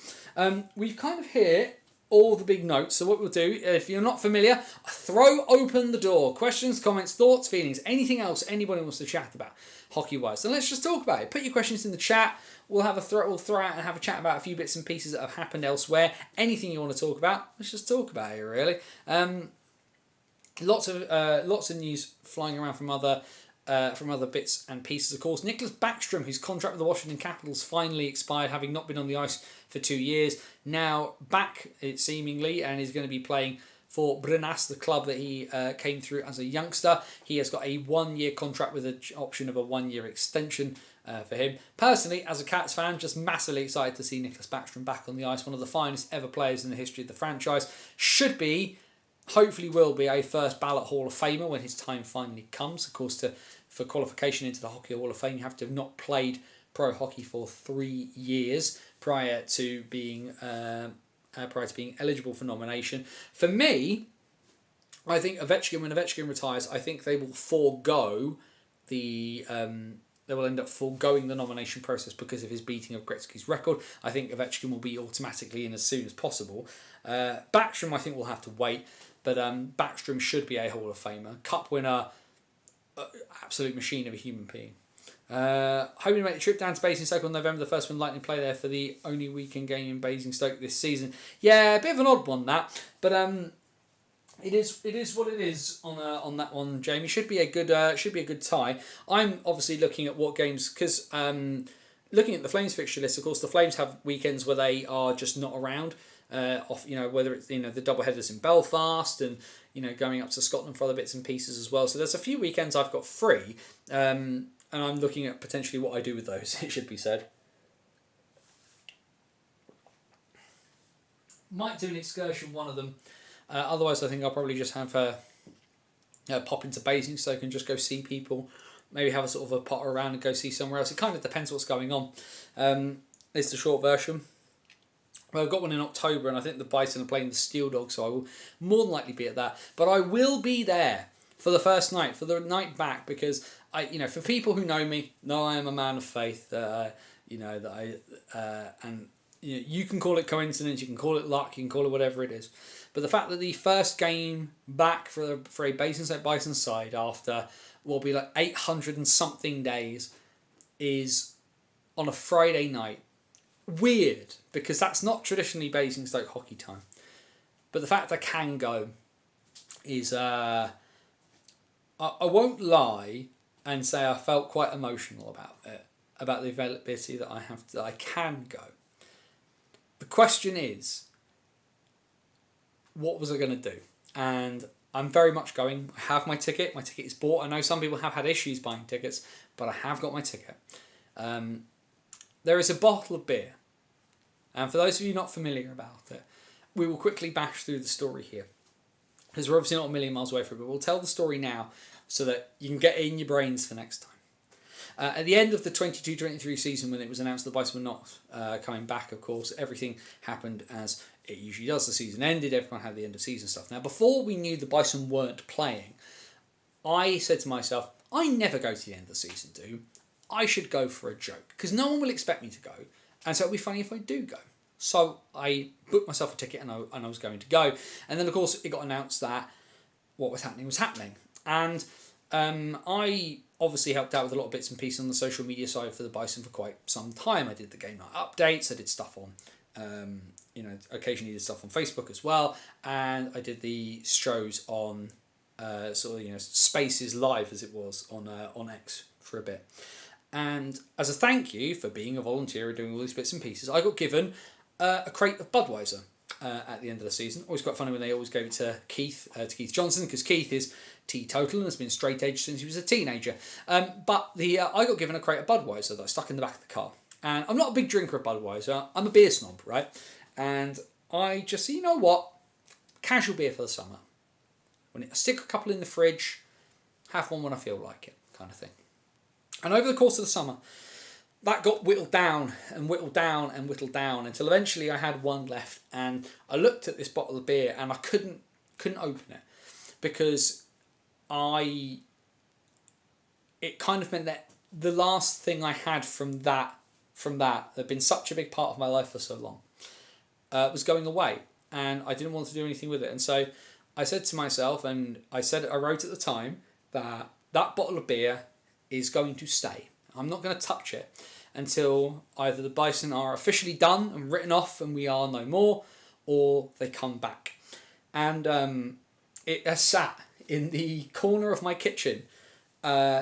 We've kind of hit all the big notes. So what we'll do, if you're not familiar, throw open the door. Questions, comments, thoughts, feelings, anything else anybody wants to chat about hockey-wise. So let's just talk about it. Put your questions in the chat. We'll throw out and have a chat about a few bits and pieces that have happened elsewhere. Anything you want to talk about, let's just talk about it, really. Lots of news flying around from other bits and pieces. Of course, Nicholas Backstrom, whose contract with the Washington Capitals finally expired, having not been on the ice for 2 years, now back, seemingly, and is going to be playing for Brenas, the club that he came through as a youngster. He has got a 1-year contract with an option of a 1-year extension for him. Personally, as a Cats fan, just massively excited to see Nicholas Backstrom back on the ice. One of the finest ever players in the history of the franchise. Hopefully will be a first ballot Hall of Famer when his time finally comes. Of course, for qualification into the Hockey Hall of Fame, you have to have not played pro hockey for 3 years prior to being eligible for nomination. For me, I think when Ovechkin retires, I think they will forego they will end up foregoing the nomination process because of his beating of Gretzky's record. I think Ovechkin will be automatically in as soon as possible. Backstrom, I think, will have to wait, but Backstrom should be a Hall of Famer. Cup winner, absolute machine of a human being. Hoping to make the trip down to Basingstoke on November the 1st when Lightning play there for the only weekend game in Basingstoke this season. Yeah, a bit of an odd one that, but it is what it is on that one, Jamie. Should be a good tie. I'm obviously looking at what games, because looking at the Flames fixture list, of course the Flames have weekends where they are just not around. Whether it's the doubleheaders in Belfast and going up to Scotland for other bits and pieces as well. So there's a few weekends I've got free. And I'm looking at potentially what I do with those, it should be said. Might do an excursion, one of them. Otherwise, I think I'll probably just have pop into Basingstoke and just go see people. Maybe have a sort of a potter around and go see somewhere else. It kind of depends what's going on. It's the short version. Well, I've got one in October, and I think the Bison are playing the Steel Dogs, so I will more than likely be at that. But I will be there for the first night, for the night back, because for people who know me, know I am a man of faith. You can call it coincidence, you can call it luck, you can call it whatever it is. But the fact that the first game back for a Basingstoke Bison side after what will be like 800 and something days is on a Friday night. Weird, because that's not traditionally Basingstoke hockey time. But the fact I can go is, I won't lie and say I felt quite emotional about it, about the availability that I can go. The question is, what was I going to do? And I'm very much going. I have my ticket. My ticket is bought. I know some people have had issues buying tickets, but I have got my ticket. There is a bottle of beer. And for those of you not familiar about it, we will quickly bash through the story here. Because we're obviously not a million miles away from it, but we'll tell the story now so that you can get it in your brains for next time. At the end of the 22-23 season, when it was announced the Bison were not coming back, of course, everything happened as it usually does. The season ended, everyone had the end of season stuff. Now, before we knew the Bison weren't playing, I said to myself, I never go to the end of the season, I should go for a joke, because no one will expect me to go, and so it'll be funny if I do go. So I booked myself a ticket and I was going to go. And then, of course, it got announced that what was happening. And I obviously helped out with a lot of bits and pieces on the social media side for the Bison for quite some time. I did the game night updates. I did stuff on, occasionally did stuff on Facebook as well. And I did the shows on Spaces Live, as it was on X for a bit. And as a thank you for being a volunteer and doing all these bits and pieces, I got given a crate of Budweiser at the end of the season. Always quite funny when they always gave it to Keith Johnson, because Keith is teetotal and has been straight edge since he was a teenager. But I got given a crate of Budweiser that I stuck in the back of the car. And I'm not a big drinker of Budweiser. I'm a beer snob, right? And I just, you know what? Casual beer for the summer. I stick a couple in the fridge, have one when I feel like it, kind of thing. And over the course of the summer, that got whittled down and whittled down and whittled down until eventually I had one left. And I looked at this bottle of beer and I couldn't open it, because it kind of meant that the last thing I had from that had been such a big part of my life for so long, was going away, and I didn't want to do anything with it. And so I said to myself, and I wrote at the time that bottle of beer is going to stay. I'm not going to touch it until either the Bison are officially done and written off and we are no more, or they come back. And it has sat in the corner of my kitchen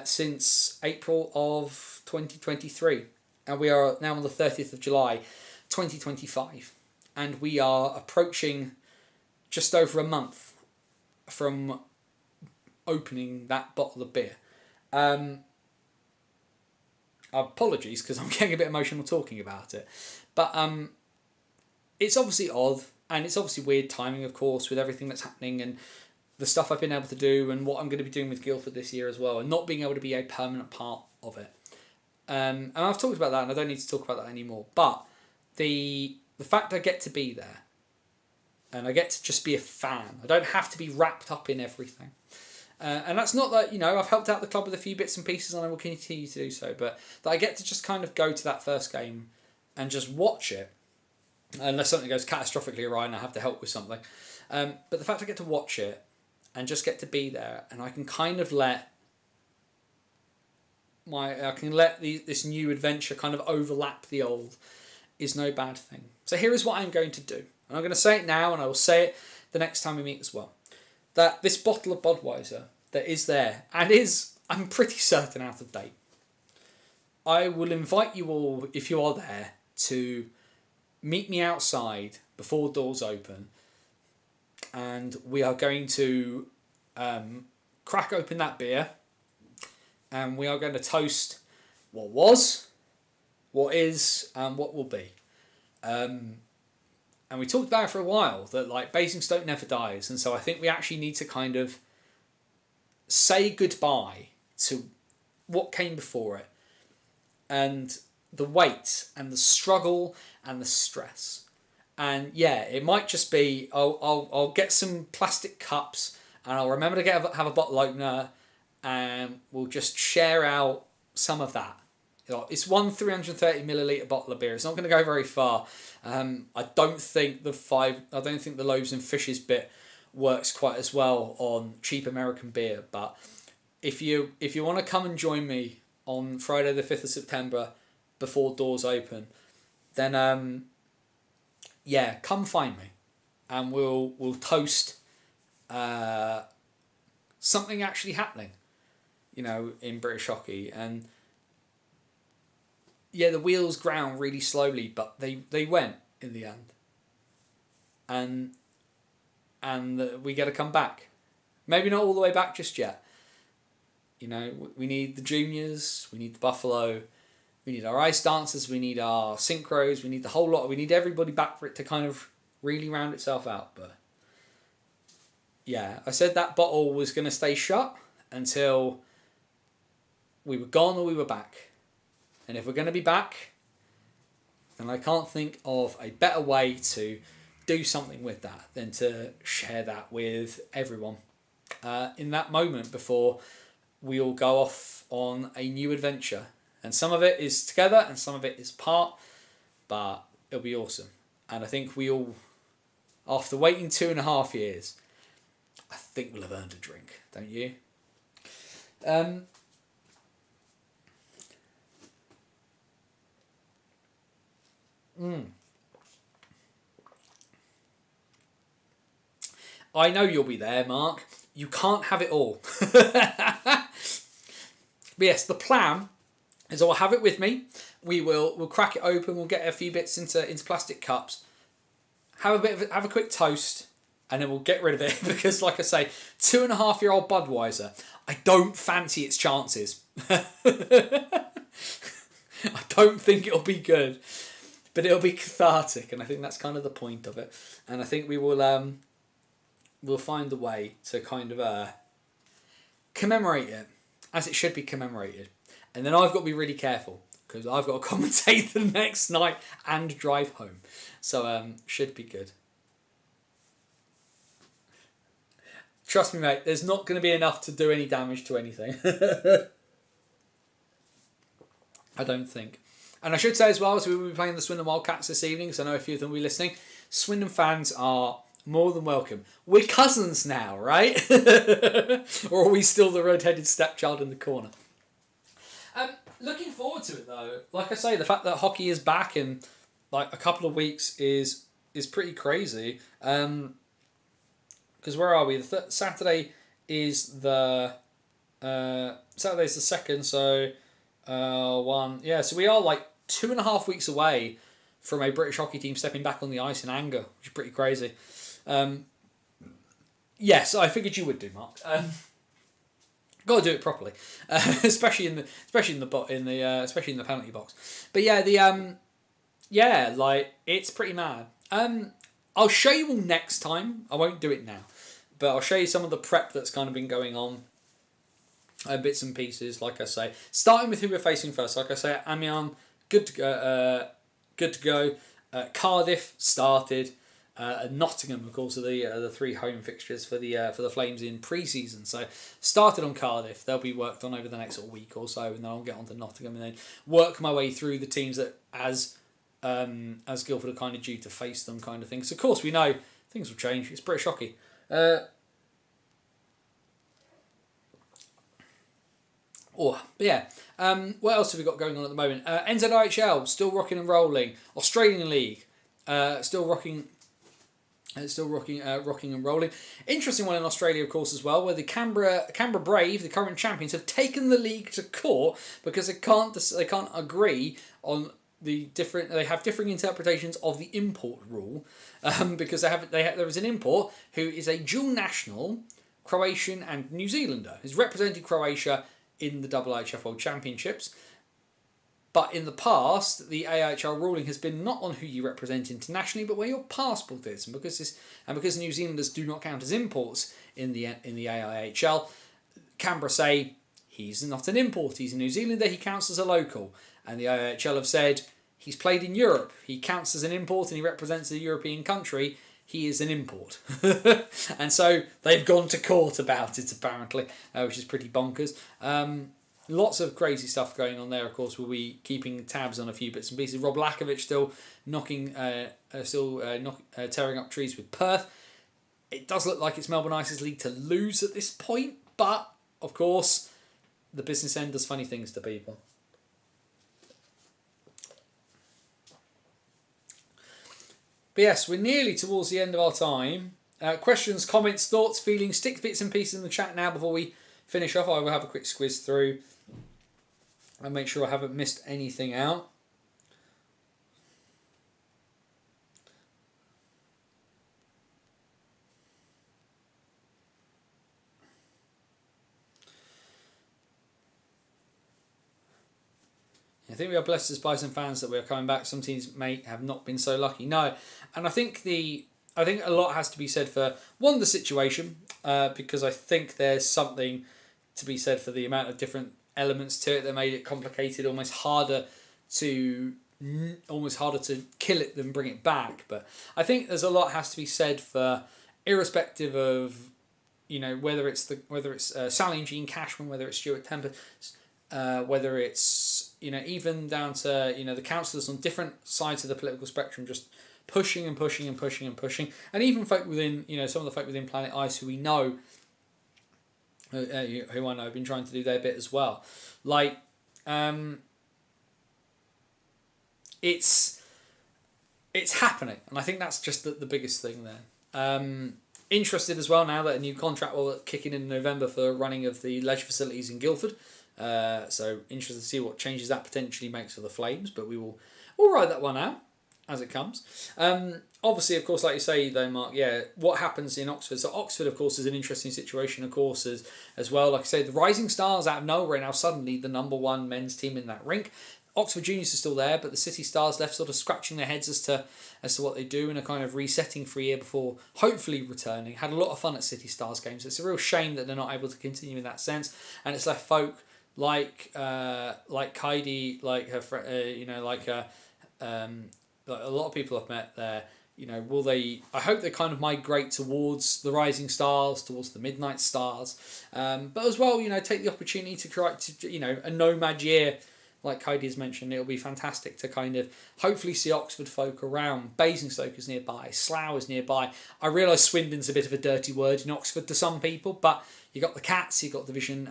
since April of 2023. And we are now on the 30th of July, 2025. And we are approaching just over a month from opening that bottle of beer. Apologies, because I'm getting a bit emotional talking about it. But it's obviously odd, and it's obviously weird timing, of course, with everything that's happening and the stuff I've been able to do and what I'm going to be doing with Guildford this year as well, and not being able to be a permanent part of it. And I've talked about that, and I don't need to talk about that anymore. But the fact I get to be there, and I get to just be a fan. I don't have to be wrapped up in everything. And that's not that, I've helped out the club with a few bits and pieces and I will continue to do so, but that I get to just kind of go to that first game and just watch it, unless something goes catastrophically awry and I have to help with something. But the fact I get to watch it and just get to be there, and I can kind of let this new adventure kind of overlap the old, is no bad thing. So here is what I'm going to do. And I'm going to say it now, and I will say it the next time we meet as well. That this bottle of Budweiser that is there, and is, I'm pretty certain, out of date, I will invite you all, if you are there, to meet me outside before doors open, and we are going to crack open that beer, and we are going to toast what was, what is, and what will be. And we talked about it for a while, that Basingstoke never dies, and so I think we actually need to kind of say goodbye to what came before it, and the weight and the struggle and the stress. And yeah, it might just be I'll get some plastic cups and I'll remember to have a bottle opener, and we'll just share out some of that. It's one 330ml bottle of beer. It's not going to go very far. I don't think the loaves and fishes bit works quite as well on cheap American beer. But if you want to come and join me on Friday the 5th of September before doors open, then come find me, and we'll toast something actually happening, in British hockey. And yeah, the wheels ground really slowly, but they went in the end. And we got to come back. Maybe not all the way back just yet. We need the juniors, we need the Buffalo, we need our ice dancers, we need our synchros, we need the whole lot. We need everybody back for it to kind of really round itself out. But yeah, I said that bottle was going to stay shut until we were gone or we were back. And if we're going to be back, then I can't think of a better way to do something with that than to share that with everyone in that moment before we all go off on a new adventure. And some of it is together and some of it is apart, but it'll be awesome. And I think we all, after waiting 2.5 years, I think we'll have earned a drink, don't you? I know you'll be there, Mark. You can't have it all. But yes, the plan is I'll have it with me. We'll crack it open. We'll get a few bits into plastic cups. Have a quick toast, and then we'll get rid of it because, like I say, 2.5-year-old Budweiser. I don't fancy its chances. I don't think it'll be good, but it'll be cathartic, and I think that's kind of the point of it. And I think we will we'll find a way to kind of commemorate it as it should be commemorated. And then I've got to be really careful because I've got to commentate the next night and drive home. So should be good. Trust me, mate, there's not going to be enough to do any damage to anything. I don't think. And I should say as well, as we will be playing the Swindon Wildcats this evening, so I know a few of them will be listening, Swindon fans are more than welcome. We're cousins now, right? Or are we still the red-headed stepchild in the corner? Looking forward to it though. Like I say, the fact that hockey is back in like a couple of weeks is pretty crazy. Because where are we? Saturday is the Saturday's the 2nd, so one. Yeah, so we are like 2.5 weeks away from a British hockey team stepping back on the ice in anger, which is pretty crazy. Yes, I figured you would do, Mark. Got to do it properly, especially in the penalty box. But yeah, like it's pretty mad. I'll show you all next time. I won't do it now, but I'll show you some of the prep that's kind of been going on, bits and pieces. Like I say, starting with who we're facing first. Like I say, Amiens, good to go. Cardiff started. Nottingham, of course, are the 3 home fixtures for the Flames in pre-season. So started on Cardiff. They'll be worked on over the next week or so, and then I'll get on to Nottingham and then work my way through the teams that as Guildford are kind of due to face them, kind of thing. So of course we know things will change. It's British hockey. But yeah, what else have we got going on at the moment? NZIHL still rocking and rolling. Australian League still rocking. Rocking and rolling. Interesting one in Australia, of course, as well, where the Canberra Brave, the current champions, have taken the league to court because they can't agree on the different. They have differing interpretations of the import rule, because there is an import who is a dual national, Croatian and New Zealander, who's represented Croatia in the IIHF World Championships. But in the past, the AIHL ruling has been not on who you represent internationally, but where your passport is. And because New Zealanders do not count as imports in the AIHL, Canberra say he's not an import. He's a New Zealander. He counts as a local. And the AIHL have said he's played in Europe. He counts as an import and he represents a European country. He is an import. And so they've gone to court about it, apparently, which is pretty bonkers. Lots of crazy stuff going on there. Of course, we'll be keeping tabs on a few bits and pieces. Rob Lakovic still tearing up trees with Perth. It does look like it's Melbourne Ice's league to lose at this point, but of course, the business end does funny things to people. But yes, we're nearly towards the end of our time. Questions, comments, thoughts, feelings, stick bits and pieces in the chat now before we finish off. I will have a quick squiz through and make sure I haven't missed anything out. I think we are blessed as Bison fans that we are coming back. Some teams may have not been so lucky. No, and I think a lot has to be said for the situation, because I think there's something to be said for the amount of different elements to it that made it complicated, almost harder to kill it than bring it back. But I think there's a lot has to be said for, irrespective of whether it's Sally and Jean Cashman, whether it's Stuart Tempest, whether it's even down to the councillors on different sides of the political spectrum just pushing and pushing and pushing and pushing, and even folk within, some of the folk within Planet Ice who we know, who I know have been trying to do their bit as well. Like, it's happening, and I think that's just the biggest thing there. Interested as well now that a new contract will kick in November for running of the leisure facilities in Guildford. So interested to see what changes that potentially makes for the Flames, but we'll ride that one out as it comes. Obviously, of course, like you say though, Mark, what happens in Oxford? So Oxford, of course, is an interesting situation, of course, as well. Like I say, the Rising Stars out of nowhere now suddenly the number one men's team in that rink. Oxford Juniors are still there, but the City Stars left sort of scratching their heads as to what they do and are kind of resetting for a year before hopefully returning. Had a lot of fun at City Stars games. It's a real shame that they're not able to continue in that sense, and it's left folk like Kaidi, like her like a lot of people I've met there. Will they? I hope they kind of migrate towards the Rising Stars, towards the Midnight Stars, but as well, take the opportunity to correct, a nomad year. Like Kaidi has mentioned, it'll be fantastic to kind of hopefully see Oxford folk around. Basingstoke is nearby, Slough is nearby. I realise Swindon's a bit of a dirty word in Oxford to some people, but you got the Cats, you got Division,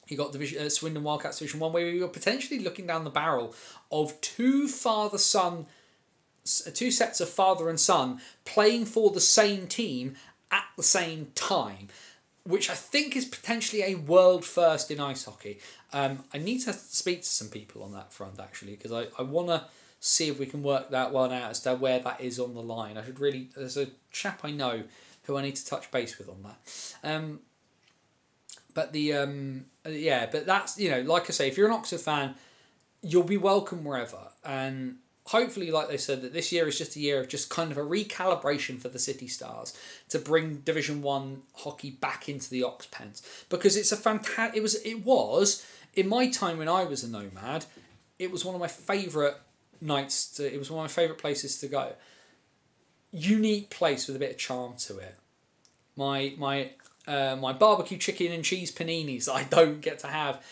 Swindon Wildcats Division 1, where you're potentially looking down the barrel of two sets of father and son playing for the same team at the same time, which I think is potentially a world first in ice hockey. I need to speak to some people on that front, actually, because I want to see if we can work that one out as to where that is on the line. There's a chap I know who I need to touch base with on that. But that's, like I say, if you're an Oxford fan, you'll be welcome wherever. And hopefully, like they said, that this year is just a year of just kind of a recalibration for the City Stars to bring Division 1 hockey back into the Ox Pens, because it's a fantastic. It was in my time when I was a nomad. It was one of my favourite nights. It was one of my favourite places to go. Unique place with a bit of charm to it. My barbecue chicken and cheese paninis that I don't get to have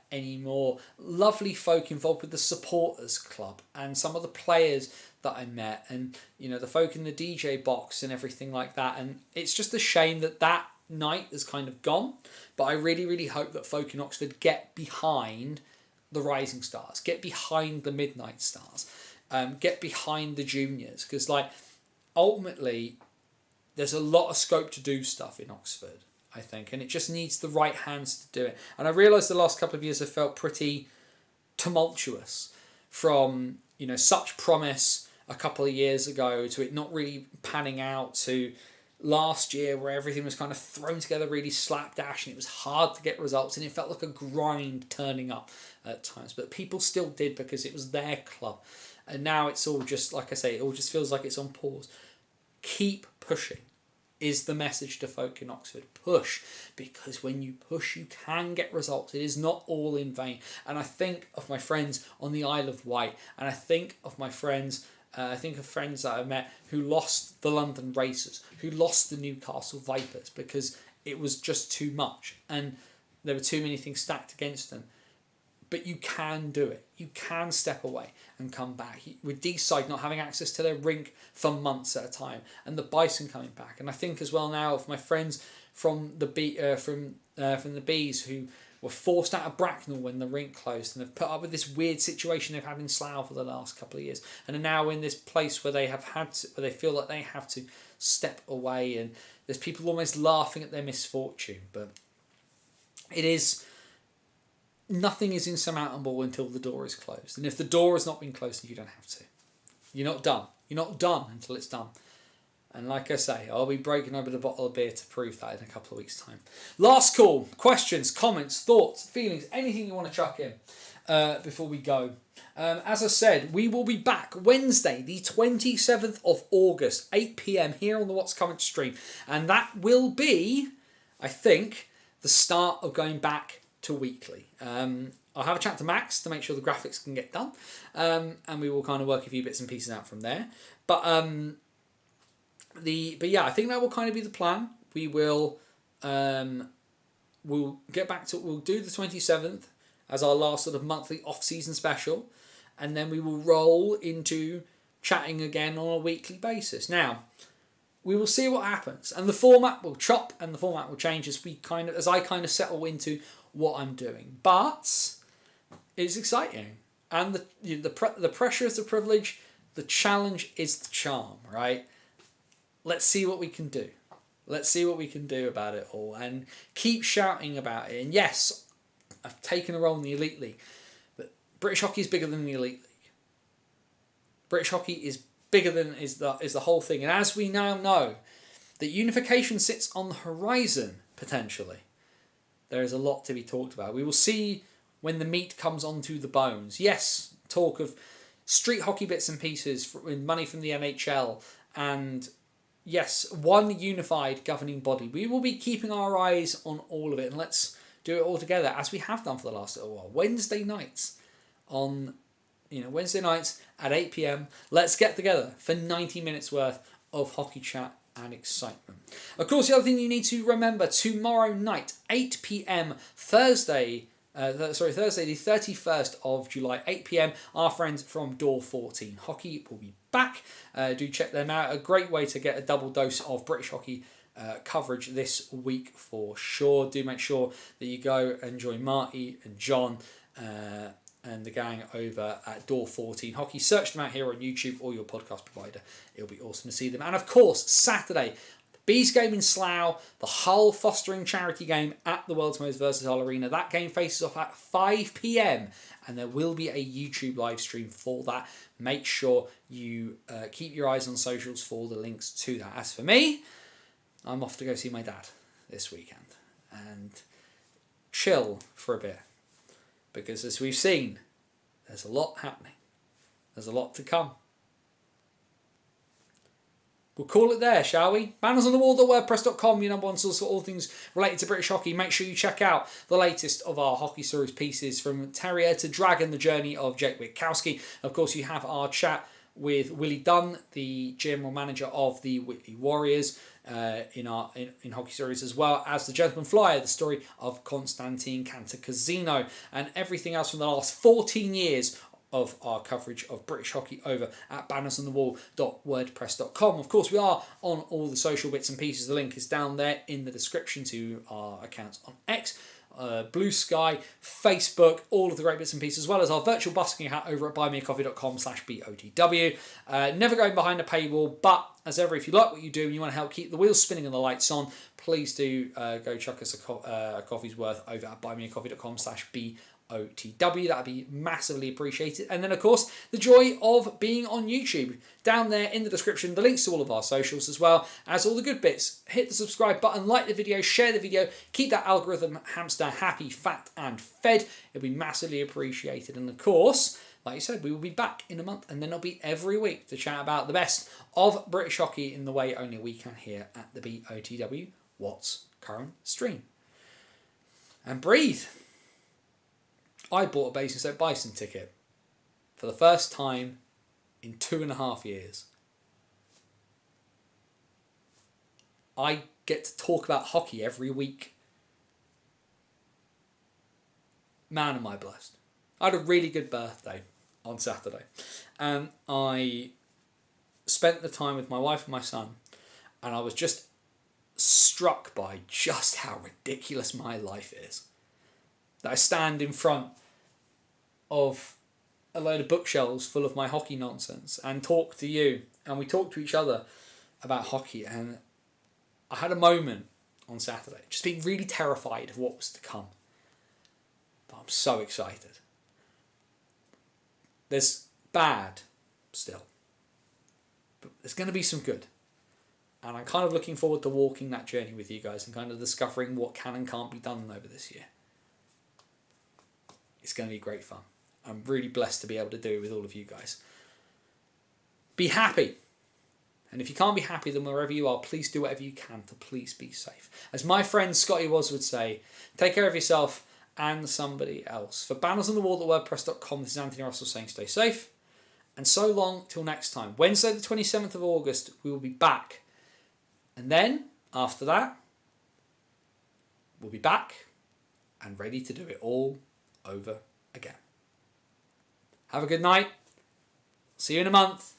anymore. Lovely folk involved with the supporters club and some of the players that I met, and the folk in the DJ box and everything like that. And it's just a shame that night has kind of gone, but I really, really hope that folk in Oxford get behind the Rising Stars, get behind the Midnight Stars, get behind the juniors, because ultimately there's a lot of scope to do stuff in Oxford, I think, and it just needs the right hands to do it. And I realise the last couple of years have felt pretty tumultuous, from such promise a couple of years ago to it not really panning out, to last year where everything was kind of thrown together really slapdash and it was hard to get results and it felt like a grind turning up at times, but people still did because it was their club. And now it's all just, like I say, it all just feels like it's on pause. Keep pushing is the message to folk in Oxford. Push, because when you push you can get results. It is not all in vain. And I think of my friends on the Isle of Wight, and I think of my friends friends that I met who lost the London Racers, who lost the Newcastle Vipers because it was just too much and there were too many things stacked against them. But you can do it. You can step away and come back. With D-side not having access to their rink for months at a time, and the Bison coming back. And I think as well now of my friends from the Bees who were forced out of Bracknell when the rink closed and have put up with this weird situation they've had in Slough for the last couple of years, and are now in this place where they feel like they have to step away, and there's people almost laughing at their misfortune. But it is. Nothing is insurmountable until the door is closed. And if the door has not been closed, you don't have to. You're not done. You're not done until it's done. And like I say, I'll be breaking open a bottle of beer to prove that in a couple of weeks' time. Last call. Questions, comments, thoughts, feelings, anything you want to chuck in before we go. As I said, we will be back Wednesday, the 27th of August, 8 p.m. here on the What's Coming stream. And that will be, I think, the start of going back to weekly. I'll have a chat to Max to make sure the graphics can get done, and we will kind of work a few bits and pieces out from there. But yeah, I think that will kind of be the plan. We will we'll get back to, we'll do the 27th as our last sort of monthly off-season special, and then we will roll into chatting again on a weekly basis. Now, we will see what happens, and the format will chop and the format will change as I kind of settle into what I'm doing. But it's exciting, and the pressure is the privilege, the challenge is the charm, right? Let's see what we can do. Let's see what we can do about it all, and keep shouting about it. And yes, I've taken a role in the Elite League, but British hockey is bigger than the Elite League. British hockey is bigger than is the whole thing, and as we now know, that unification sits on the horizon potentially. There is a lot to be talked about. We will see when the meat comes onto the bones. Yes, talk of street hockey bits and pieces with money from the NHL, and yes, one unified governing body. We will be keeping our eyes on all of it, and let's do it all together as we have done for the last little while. Wednesday nights at 8 p.m. Let's get together for 90 minutes worth of hockey chat and excitement. Of course, the other thing you need to remember, tomorrow night, 8 p.m. Thursday the 31st of July, 8 p.m, our friends from Door 14 Hockey will be back. Do check them out. A great way to get a double dose of British hockey coverage this week for sure. Do make sure that you go and join Marty and John and the gang over at Door 14 Hockey. Search them out here on YouTube or your podcast provider. It'll be awesome to see them. And of course, Saturday, the Bees game in Slough, the Hull fostering charity game at the World's Most Versatile Arena. That game faces off at 5 p.m. and there will be a YouTube live stream for that. Make sure you keep your eyes on socials for the links to that. As for me, I'm off to go see my dad this weekend and chill for a bit. Because as we've seen, there's a lot happening. There's a lot to come. We'll call it there, shall we? bannersonthewall.wordpress.com, your number one source for all things related to British hockey. Make sure you check out the latest of our Hockey Stories pieces, from Terrier to Dragon, the journey of Jake Witkowski. Of course, you have our chat with Willie Dunn, the general manager of the Whitley Warriors, in Hockey Stories, as well as the Gentleman Flyer, the story of Konstantin Cantacuzino, and everything else from the last 14 years of our coverage of British hockey over at bannersonthewall.wordpress.com. Of course, we are on all the social bits and pieces. The link is down there in the description to our accounts on X, Blue Sky, Facebook, all of the great bits and pieces, as well as our virtual busking hat over at buymeacoffee.com/BOTW. Never going behind a paywall, but as ever, if you like what you do and you want to help keep the wheels spinning and the lights on, please do go chuck us a coffee's worth over at buymeacoffee.com/BOTW. That'd be massively appreciated. And then, of course, the joy of being on YouTube. Down there in the description, the links to all of our socials, as well as all the good bits. Hit the subscribe button, like the video, share the video, keep that algorithm hamster happy, fat and fed. It'll be massively appreciated. And of course, like you said, we will be back in a month, and then it'll be every week to chat about the best of British hockey in the way only we can here at the BOTW What's Current stream. And breathe. I bought a Basingstoke Bison ticket for the first time in 2.5 years. I get to talk about hockey every week. Man, am I blessed. I had a really good birthday on Saturday, and I spent the time with my wife and my son, and I was just struck by just how ridiculous my life is. That I stand in front of a load of bookshelves full of my hockey nonsense and talk to you, and we talk to each other about hockey. And I had a moment on Saturday, just being really terrified of what was to come, but I'm so excited. There's bad still, but there's going to be some good. And I'm kind of looking forward to walking that journey with you guys and kind of discovering what can and can't be done over this year. It's going to be great fun. I'm really blessed to be able to do it with all of you guys. Be happy. And if you can't be happy, then wherever you are, please do whatever you can to please be safe. As my friend Scotty Woz would say, take care of yourself and somebody else. For bannersonthewall.wordpress.com, this is Anthony Russell saying stay safe. And so long till next time. Wednesday the 27th of August, we will be back. And then, after that, we'll be back and ready to do it all over again. Have a good night. See you in a month.